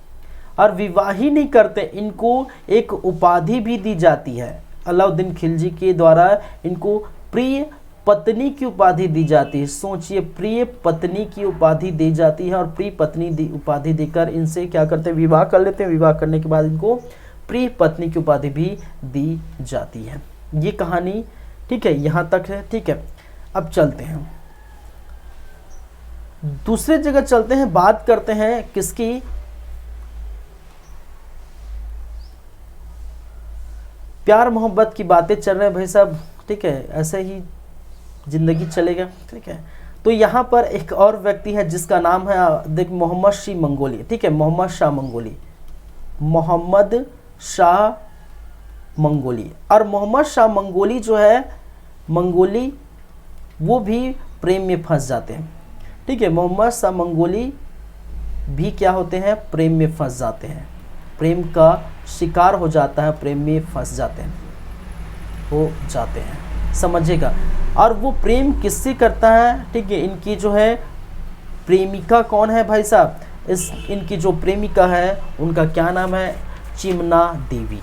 Speaker 1: और विवाह ही नहीं करते, इनको एक उपाधि भी दी जाती है। अलाउद्दीन खिलजी के द्वारा इनको प्रिय पत्नी की उपाधि दी जाती है। सोचिए, प्रिय पत्नी की उपाधि दी जाती है और प्रिय पत्नी उपाधि देकर इनसे क्या करते हैं, विवाह कर लेते हैं। विवाह करने के बाद इनको प्रिय पत्नी की उपाधि भी दी जाती है। ये कहानी, ठीक है, यहाँ तक है, ठीक है। अब चलते हैं दूसरे जगह, चलते हैं, बात करते हैं किसकी, प्यार मोहब्बत की बातें चल रहे हैं भाई साहब, ठीक है, ऐसे ही जिंदगी चलेगा, ठीक है। तो यहाँ पर एक और व्यक्ति है जिसका नाम है, देख, मोहम्मद शाह मंगोली, ठीक है, मोहम्मद शाह मंगोली। और मोहम्मद शाह मंगोली जो है, मंगोली वो भी प्रेम में फंस जाते हैं, ठीक है। मोहम्मद शाह मंगोली भी क्या होते हैं, प्रेम में फंस जाते हैं, प्रेम का शिकार हो जाता है, प्रेम में फंस जाते हैं, समझिएगा। और वो प्रेम किससे करता है, ठीक है, इनकी जो है प्रेमिका कौन है भाई साहब, इनकी जो प्रेमिका है उनका क्या नाम है, चिमना देवी,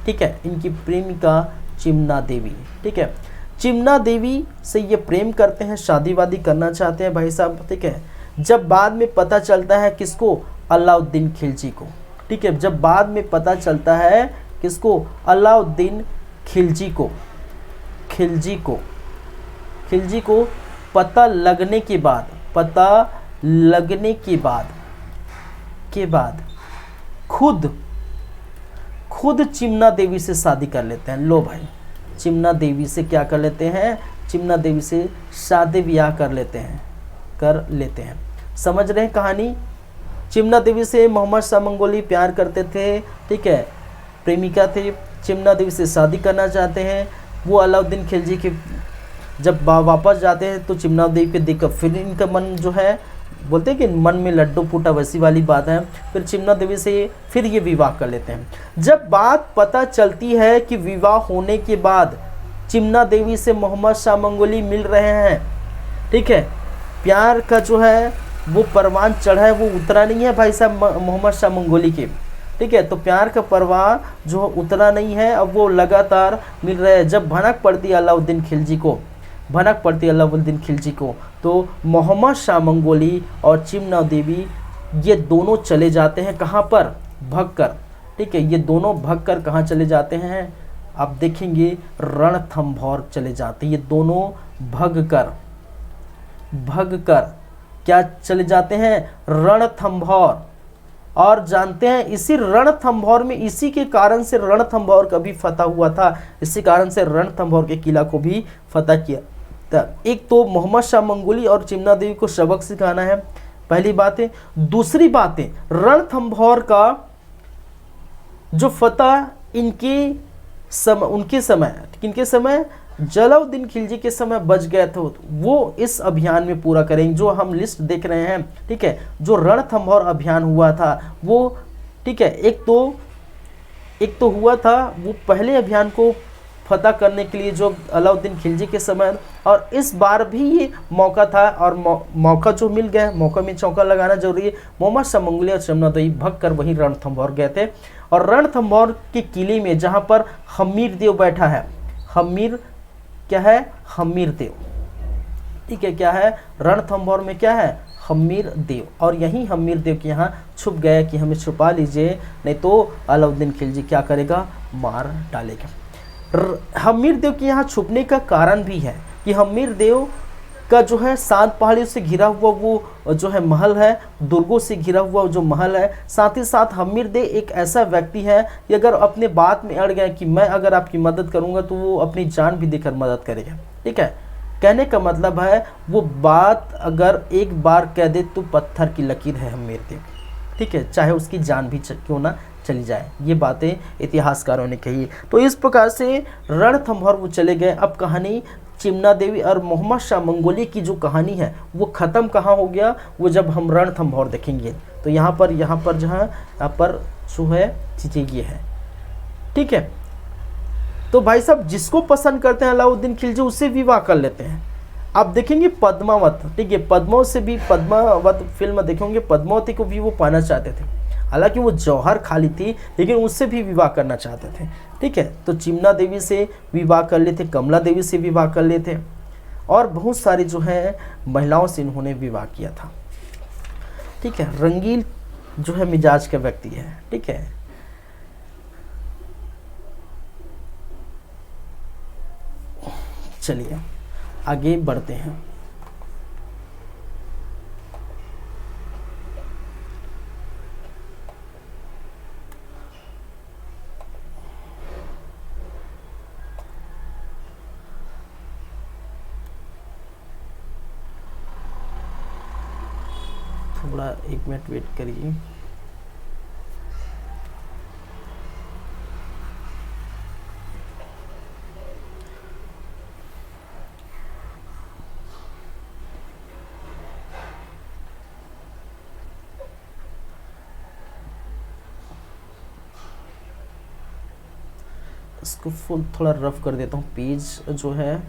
Speaker 1: ठीक है, इनकी प्रेमिका चिमना देवी, ठीक है। चिमना देवी से ये प्रेम करते हैं, शादी वादी करना चाहते हैं भाई साहब, ठीक है। जब बाद में पता चलता है किसको, अलाउद्दीन खिलजी को, ठीक है, जब बाद में पता चलता है किसको, अलाउद्दीन खिलजी को पता लगने के बाद खुद चिमना देवी से शादी कर लेते हैं। लो भाई, चिमना देवी से क्या कर लेते हैं, चिमना देवी से शादी ब्याह कर लेते हैं। समझ रहे हैं कहानी। चिमना देवी से मोहम्मद शाह मंगोली प्यार करते थे, ठीक है, प्रेमिका थे, चिमना देवी से शादी करना चाहते हैं। वो अलाउद्दीन खिलजी के जब वापस जाते हैं तो चिमना देवी के देखकर फिर इनका मन जो है, बोलते हैं कि मन में लड्डू फूटा, वैसी वाली बात है। फिर चिमना देवी से फिर ये विवाह कर लेते हैं। जब बात पता चलती है कि विवाह होने के बाद चिमना देवी से मोहम्मद शाह मंगोली मिल रहे हैं, ठीक है, प्यार का जो है वो परवान चढ़ा है, वो उतरा नहीं है भाई साहब मोहम्मद शाह मंगोली के, ठीक है। तो प्यार का परवाह जो उतरा नहीं है, अब वो लगातार मिल रहे हैं। जब भनक पड़ती अलाउद्दीन खिलजी को तो मोहम्मद शाह मंगोली और चिमना देवी ये दोनों चले जाते हैं, कहाँ पर, भगकर, ठीक है। ये दोनों भगकर कहाँ चले जाते हैं, आप देखेंगे रणथंभौर चले जाते हैं। ये दोनों भगकर क्या चले जाते हैं, रणथंभौर। और जानते हैं इसी रणथंभौर में, इसी के कारण से रणथंभौर का भी फतह हुआ था, इसी कारण से रणथंभौर के किला को भी फतह एक तो मोहम्मद शाह मंगोली और चिमना देवी को सबक सिखाना है, पहली बात है। दूसरी बात है, रणथंभौर का जो फतह उनके समय जलाउद्दीन खिलजी के समय बच गए थे, वो इस अभियान में पूरा करेंगे। जो हम लिस्ट देख रहे हैं, ठीक है, जो रणथंभौर अभियान हुआ था वो, ठीक है, एक तो हुआ था वो पहले अभियान को फतह करने के लिए जो अलाउद्दीन खिलजी के समय, और इस बार भी ये मौका था, और मौका जो मिल गया, मौका में चौका लगाना जरूरी है। मोहम्मद शाह मंगोली और चिमना देवी भग कर वहीं रणथंभौर गए थे, और रणथंभौर के किले में जहाँ पर हमीर देव बैठा है, हमीर क्या है, हमीर देव, ठीक है, क्या है, रणथंभौर में क्या है, हमीर देव, और यहीं हमीर देव के यहाँ छुप गए कि हमें छुपा लीजिए, नहीं तो अलाउद्दीन खिलजी क्या करेगा, मार डालेगा। हमीर देव के यहाँ छुपने का कारण भी है कि हमीर देव का जो है 7 पहाड़ियों से घिरा हुआ वो जो है महल है, दुर्गों से घिरा हुआ जो महल है। साथ ही साथ हमीर देव एक ऐसा व्यक्ति है कि अगर अपने बात में अड़ गए कि मैं अगर आपकी मदद करूंगा तो वो अपनी जान भी देकर मदद करेगा, ठीक है। कहने का मतलब है वो बात अगर एक बार कह दे तो पत्थर की लकीर है हमीर देव, ठीक है, चाहे उसकी जान भी क्यों ना चली जाए। ये बातें इतिहासकारों ने कही। तो इस प्रकार से रणथंभौर वो चले गए। अब कहानी चिमना देवी और मोहम्मद शाह मंगोली की जो कहानी है वो ख़त्म कहाँ हो गया, वो जब हम रणथंभौर देखेंगे। तो यहाँ पर जो है चीज़ें ये है, ठीक है। तो भाई साहब जिसको पसंद करते हैं अलाउद्दीन खिलजी उससे विवाह कर लेते हैं। आप देखेंगे पद्मावत, ठीक है, पद्मावत फिल्म देखेंगे, पद्मावती को भी वो पाना चाहते थे, हालांकि वो जौहर खाली थी लेकिन उससे भी विवाह करना चाहते थे, ठीक है। तो चिमना देवी से विवाह कर लेते, कमला देवी से विवाह कर लेते, और बहुत सारी जो है महिलाओं से इन्होंने विवाह किया था, ठीक है। रंगील जो है मिजाज का व्यक्ति है, ठीक है। चलिए आगे बढ़ते हैं। थोड़ा 1 मिनट वेट करिए। इसको फुल थोड़ा रफ कर देता हूँ, पेज जो है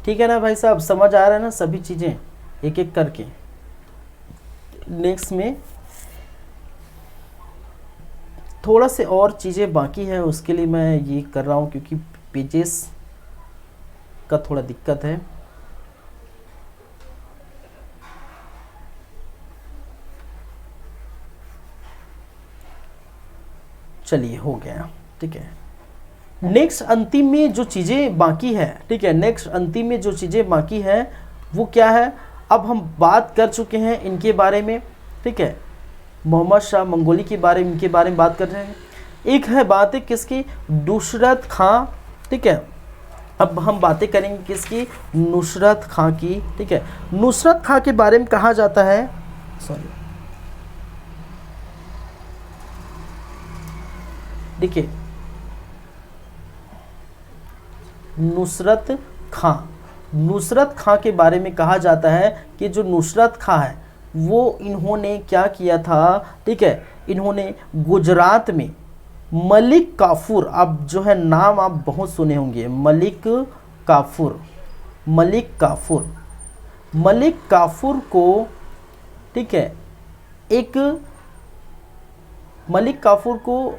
Speaker 1: ठीक है ना भाई साहब, समझ आ रहा है ना सभी चीज़ें एक एक करके। नेक्स्ट में थोड़ा से और चीज़ें बाकी है, उसके लिए मैं ये कर रहा हूँ क्योंकि पेजेस का थोड़ा दिक्कत है। चलिए हो गया, ठीक है। नेक्स्ट अंतिम में जो चीज़ें बाकी है, ठीक है, नेक्स्ट अंतिम में जो चीज़ें बाकी है वो क्या है। अब हम बात कर चुके हैं इनके बारे में, ठीक है, मोहम्मद शाह मंगोली के बारे में, इनके बारे में बात कर रहे हैं। एक है बात है किसकी, नुसरत खां, ठीक है। अब हम बातें करेंगे किसकी, नुसरत खां की, ठीक है। नुसरत खां के बारे में कहा जाता है, सॉरी देखिए, नुसरत खां के बारे में कहा जाता है कि जो नुसरत खां है वो इन्होंने क्या किया था, ठीक है, इन्होंने गुजरात में मलिक काफूर, अब जो है नाम आप बहुत सुने होंगे, मलिक काफूर को, ठीक है, मलिक काफूर को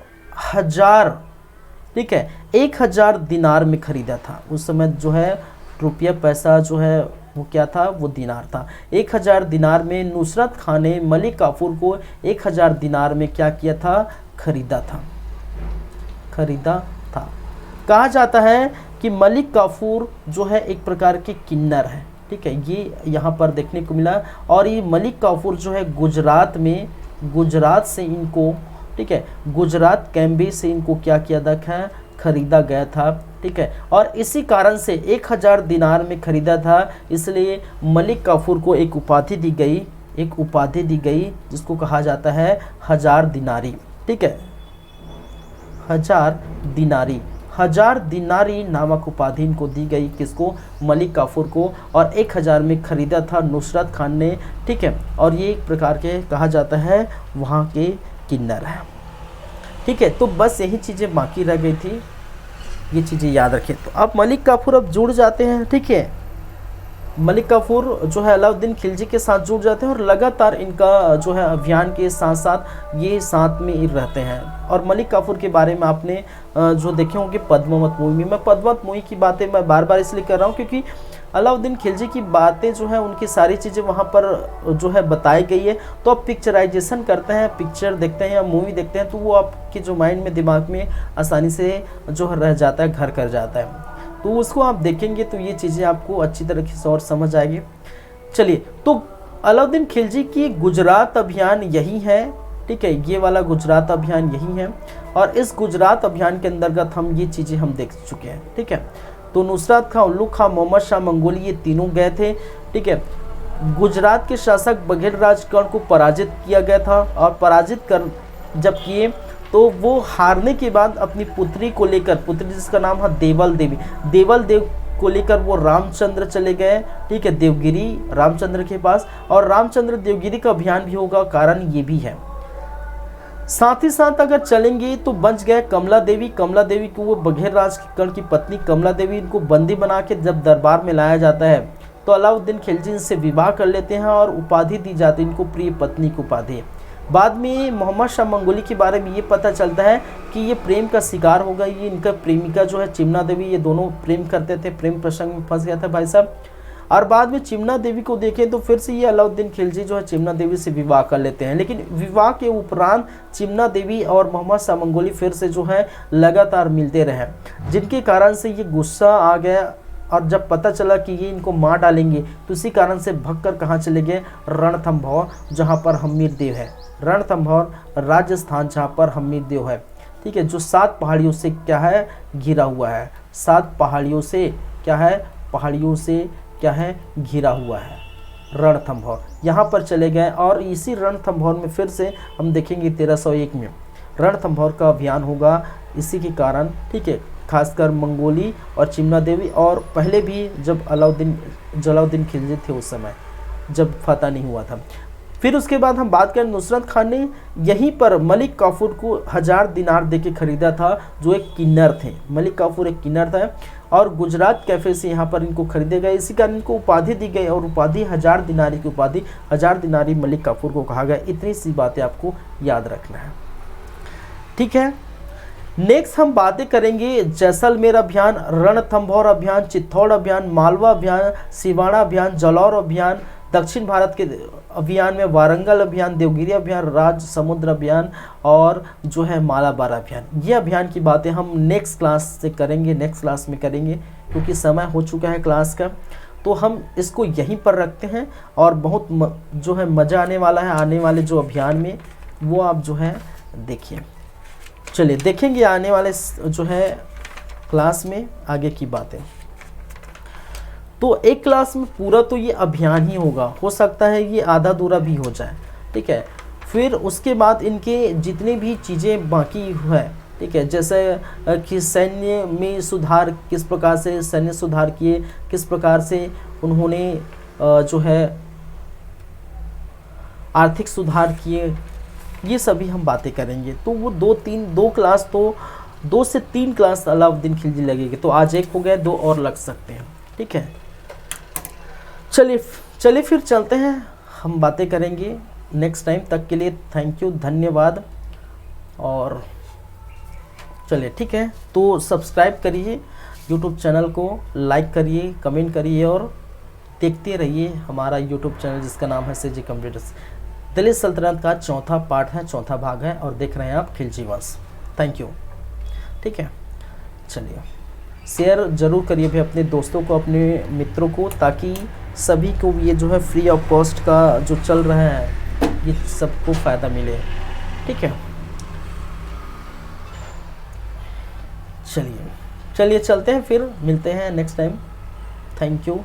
Speaker 1: 1000 दिनार में खरीदा था। उस समय जो है रुपया पैसा जो है वो क्या था, वो दिनार था। 1000 दिनार में नुसरत खां ने मलिक काफूर को 1000 दिनार में क्या किया था, खरीदा था। कहा जाता है कि मलिक काफूर जो है एक प्रकार के किन्नर है, ठीक है, ये यहाँ पर देखने को मिला। और ये मलिक काफूर जो है गुजरात से इनको, ठीक है, गुजरात कैम्बे से इनको क्या किया था, खरीदा गया था, ठीक है। और इसी कारण से 1000 दिनार में खरीदा था, इसलिए मलिक काफूर को एक उपाधि दी गई, जिसको कहा जाता है 1000 दिनारी, ठीक है, 1000 दिनारी नामक उपाधि इनको दी गई, किसको, मलिक काफूर को। और 1000 में खरीदा था नुसरत खान ने, ठीक है। और ये एक प्रकार के कहा जाता है वहाँ के किन्नर है, ठीक है। तो बस यही चीज़ें बाकी रह गई थी, ये चीज़ें याद रखें। तो अब मलिक काफूर अब जुड़ जाते हैं, ठीक है, मलिक काफूर जो है अलाउद्दीन खिलजी के साथ जुड़ जाते हैं और लगातार इनका जो है अभियान के साथ साथ ये साथ में रहते हैं। और मलिक काफूर के बारे में आपने जो देखे होंगे पद्मावत मूवी में, मैं पद्मावत मूवी की बातें मैं बार बार इसलिए कर रहा हूँ क्योंकि अलाउद्दीन खिलजी की बातें जो है उनकी सारी चीज़ें वहाँ पर जो है बताई गई है। तो आप पिक्चराइजेशन करते हैं, पिक्चर देखते हैं या मूवी देखते हैं, तो वो आपके जो माइंड में, दिमाग में आसानी से जो रह जाता है, घर कर जाता है। तो उसको आप देखेंगे तो ये चीज़ें आपको अच्छी तरीके से और समझ आएगी। चलिए, तो अलाउद्दीन खिलजी की गुजरात अभियान यही है, ठीक है, ये वाला गुजरात अभियान यही है। और इस गुजरात अभियान के अंतर्गत हम ये चीज़ें हम देख चुके हैं, ठीक है। तो नुसरत खां, उल्लू खां, मोहम्मद शाह मंगोली, ये तीनों गए थे, ठीक है। गुजरात के शासक बघेल राजगण को पराजित किया गया था, और पराजित कर जब किए तो वो हारने के बाद अपनी पुत्री को लेकर, पुत्री जिसका नाम है देवल देव को लेकर वो रामचंद्र चले गए, ठीक है, देवगिरी रामचंद्र के पास। और रामचंद्र देवगिरी का अभियान भी होगा, कारण ये भी है। साथ ही साथ अगर चलेंगे तो बच गए कमला देवी को, वो बघेल राजगण की पत्नी कमला देवी, इनको बंदी बना के जब दरबार में लाया जाता है तो अलाउद्दीन खिलजी इनसे विवाह कर लेते हैं और उपाधि दी जाती है इनको, प्रिय पत्नी की उपाधि। बाद में मोहम्मद शाह मंगोली के बारे में ये पता चलता है कि ये प्रेम का शिकार हो गई, ये इनका प्रेमिका जो है चिमना देवी, ये दोनों प्रेम करते थे, प्रेम प्रसंग में फंस गया था भाई साहब। और बाद में चिमना देवी को देखें तो फिर से ये अलाउद्दीन खिलजी जो है चिमना देवी से विवाह कर लेते हैं। लेकिन विवाह के उपरांत चिमना देवी और मोहम्मद शाह मंगोली फिर से जो है लगातार मिलते रहे, जिनके कारण से ये गुस्सा आ गया। और जब पता चला कि ये इनको मार डालेंगे तो इसी कारण से भगकर कहाँ चले गए, रणथंभौर, जहाँ पर हमीर देव है, रणथंभौर राजस्थान, जहाँ पर हमीर देव है, ठीक है, जो 7 पहाड़ियों से क्या है, घिरा हुआ है, 7 पहाड़ियों से क्या है, पहाड़ियों से क्या है, घिरा हुआ है रणथंभौर। यहाँ पर चले गए और इसी रणथंभौर में फिर से हम देखेंगे 1301 में रणथंभौर का अभियान होगा, इसी के कारण, ठीक है, खासकर मंगोली और चिमना देवी। और पहले भी जब अलाउद्दीन खिलजी थे उस समय जब फतह नहीं हुआ था। फिर उसके बाद हम बात करें, नुसरत खान ने यहीं पर मलिक काफूर को 1000 दिनार देके खरीदा था, जो एक किन्नर थे। मलिक काफूर एक किन्नर था और गुजरात कैफे से यहाँ पर इनको खरीदे गए, इसी कारण इनको उपाधि दी गई और उपाधि 1000 दिनारी की उपाधि 1000 दिनारी मलिक काफूर को कहा गया। इतनी सी बातें आपको याद रखना है, ठीक है। नेक्स्ट हम बातें करेंगे जैसलमेर अभियान, रणथंभौर अभियान, चित्तौड़ अभियान, मालवा अभियान, सिवाड़ा अभियान, जालौर अभियान, दक्षिण भारत के अभियान में वारंगल अभियान, देवगिरी अभियान, राज समुद्र अभियान और जो है मालाबार अभियान। ये अभियान की बातें हम नेक्स्ट क्लास से करेंगे, नेक्स्ट क्लास में करेंगे, क्योंकि समय हो चुका है क्लास का। तो हम इसको यहीं पर रखते हैं और बहुत जो है मज़ा आने वाला है आने वाले जो अभियान में, वो आप जो है देखिए। चलिए देखेंगे आने वाले जो है क्लास में आगे की बातें। तो एक क्लास में पूरा तो ये अभियान ही होगा, हो सकता है ये आधा अधूरा भी हो जाए, ठीक है। फिर उसके बाद इनके जितनी भी चीज़ें बाकी है, ठीक है, जैसे कि सैन्य में सुधार, किस प्रकार से सैन्य सुधार किए, किस प्रकार से उन्होंने जो है आर्थिक सुधार किए, ये सभी हम बातें करेंगे। तो वो 2 से 3 क्लास अलाउद्दीन खिलजी लगेगी। तो आज एक हो गए, 2 और लग सकते हैं, ठीक है। चलिए फिर चलते हैं, हम बातें करेंगे नेक्स्ट टाइम। तक के लिए थैंक यू, धन्यवाद। और चलिए ठीक है, तो सब्सक्राइब करिए यूट्यूब चैनल को, लाइक करिए, कमेंट करिए और देखते रहिए हमारा यूट्यूब चैनल जिसका नाम है CG कंप्यूटर्स। दिल्ली सल्तनत का 4था पार्ट है, 4था भाग है और देख रहे हैं आप खिलजी वंश। थैंक यू, ठीक है, चलिए। शेयर ज़रूर करिए भाई अपने दोस्तों को, अपने मित्रों को, ताकि सभी को ये जो है फ्री ऑफ कॉस्ट का जो चल रहा है ये सबको फ़ायदा मिले। ठीक है, चलिए चलिए चलते हैं, फिर मिलते हैं नेक्स्ट टाइम। Thank you.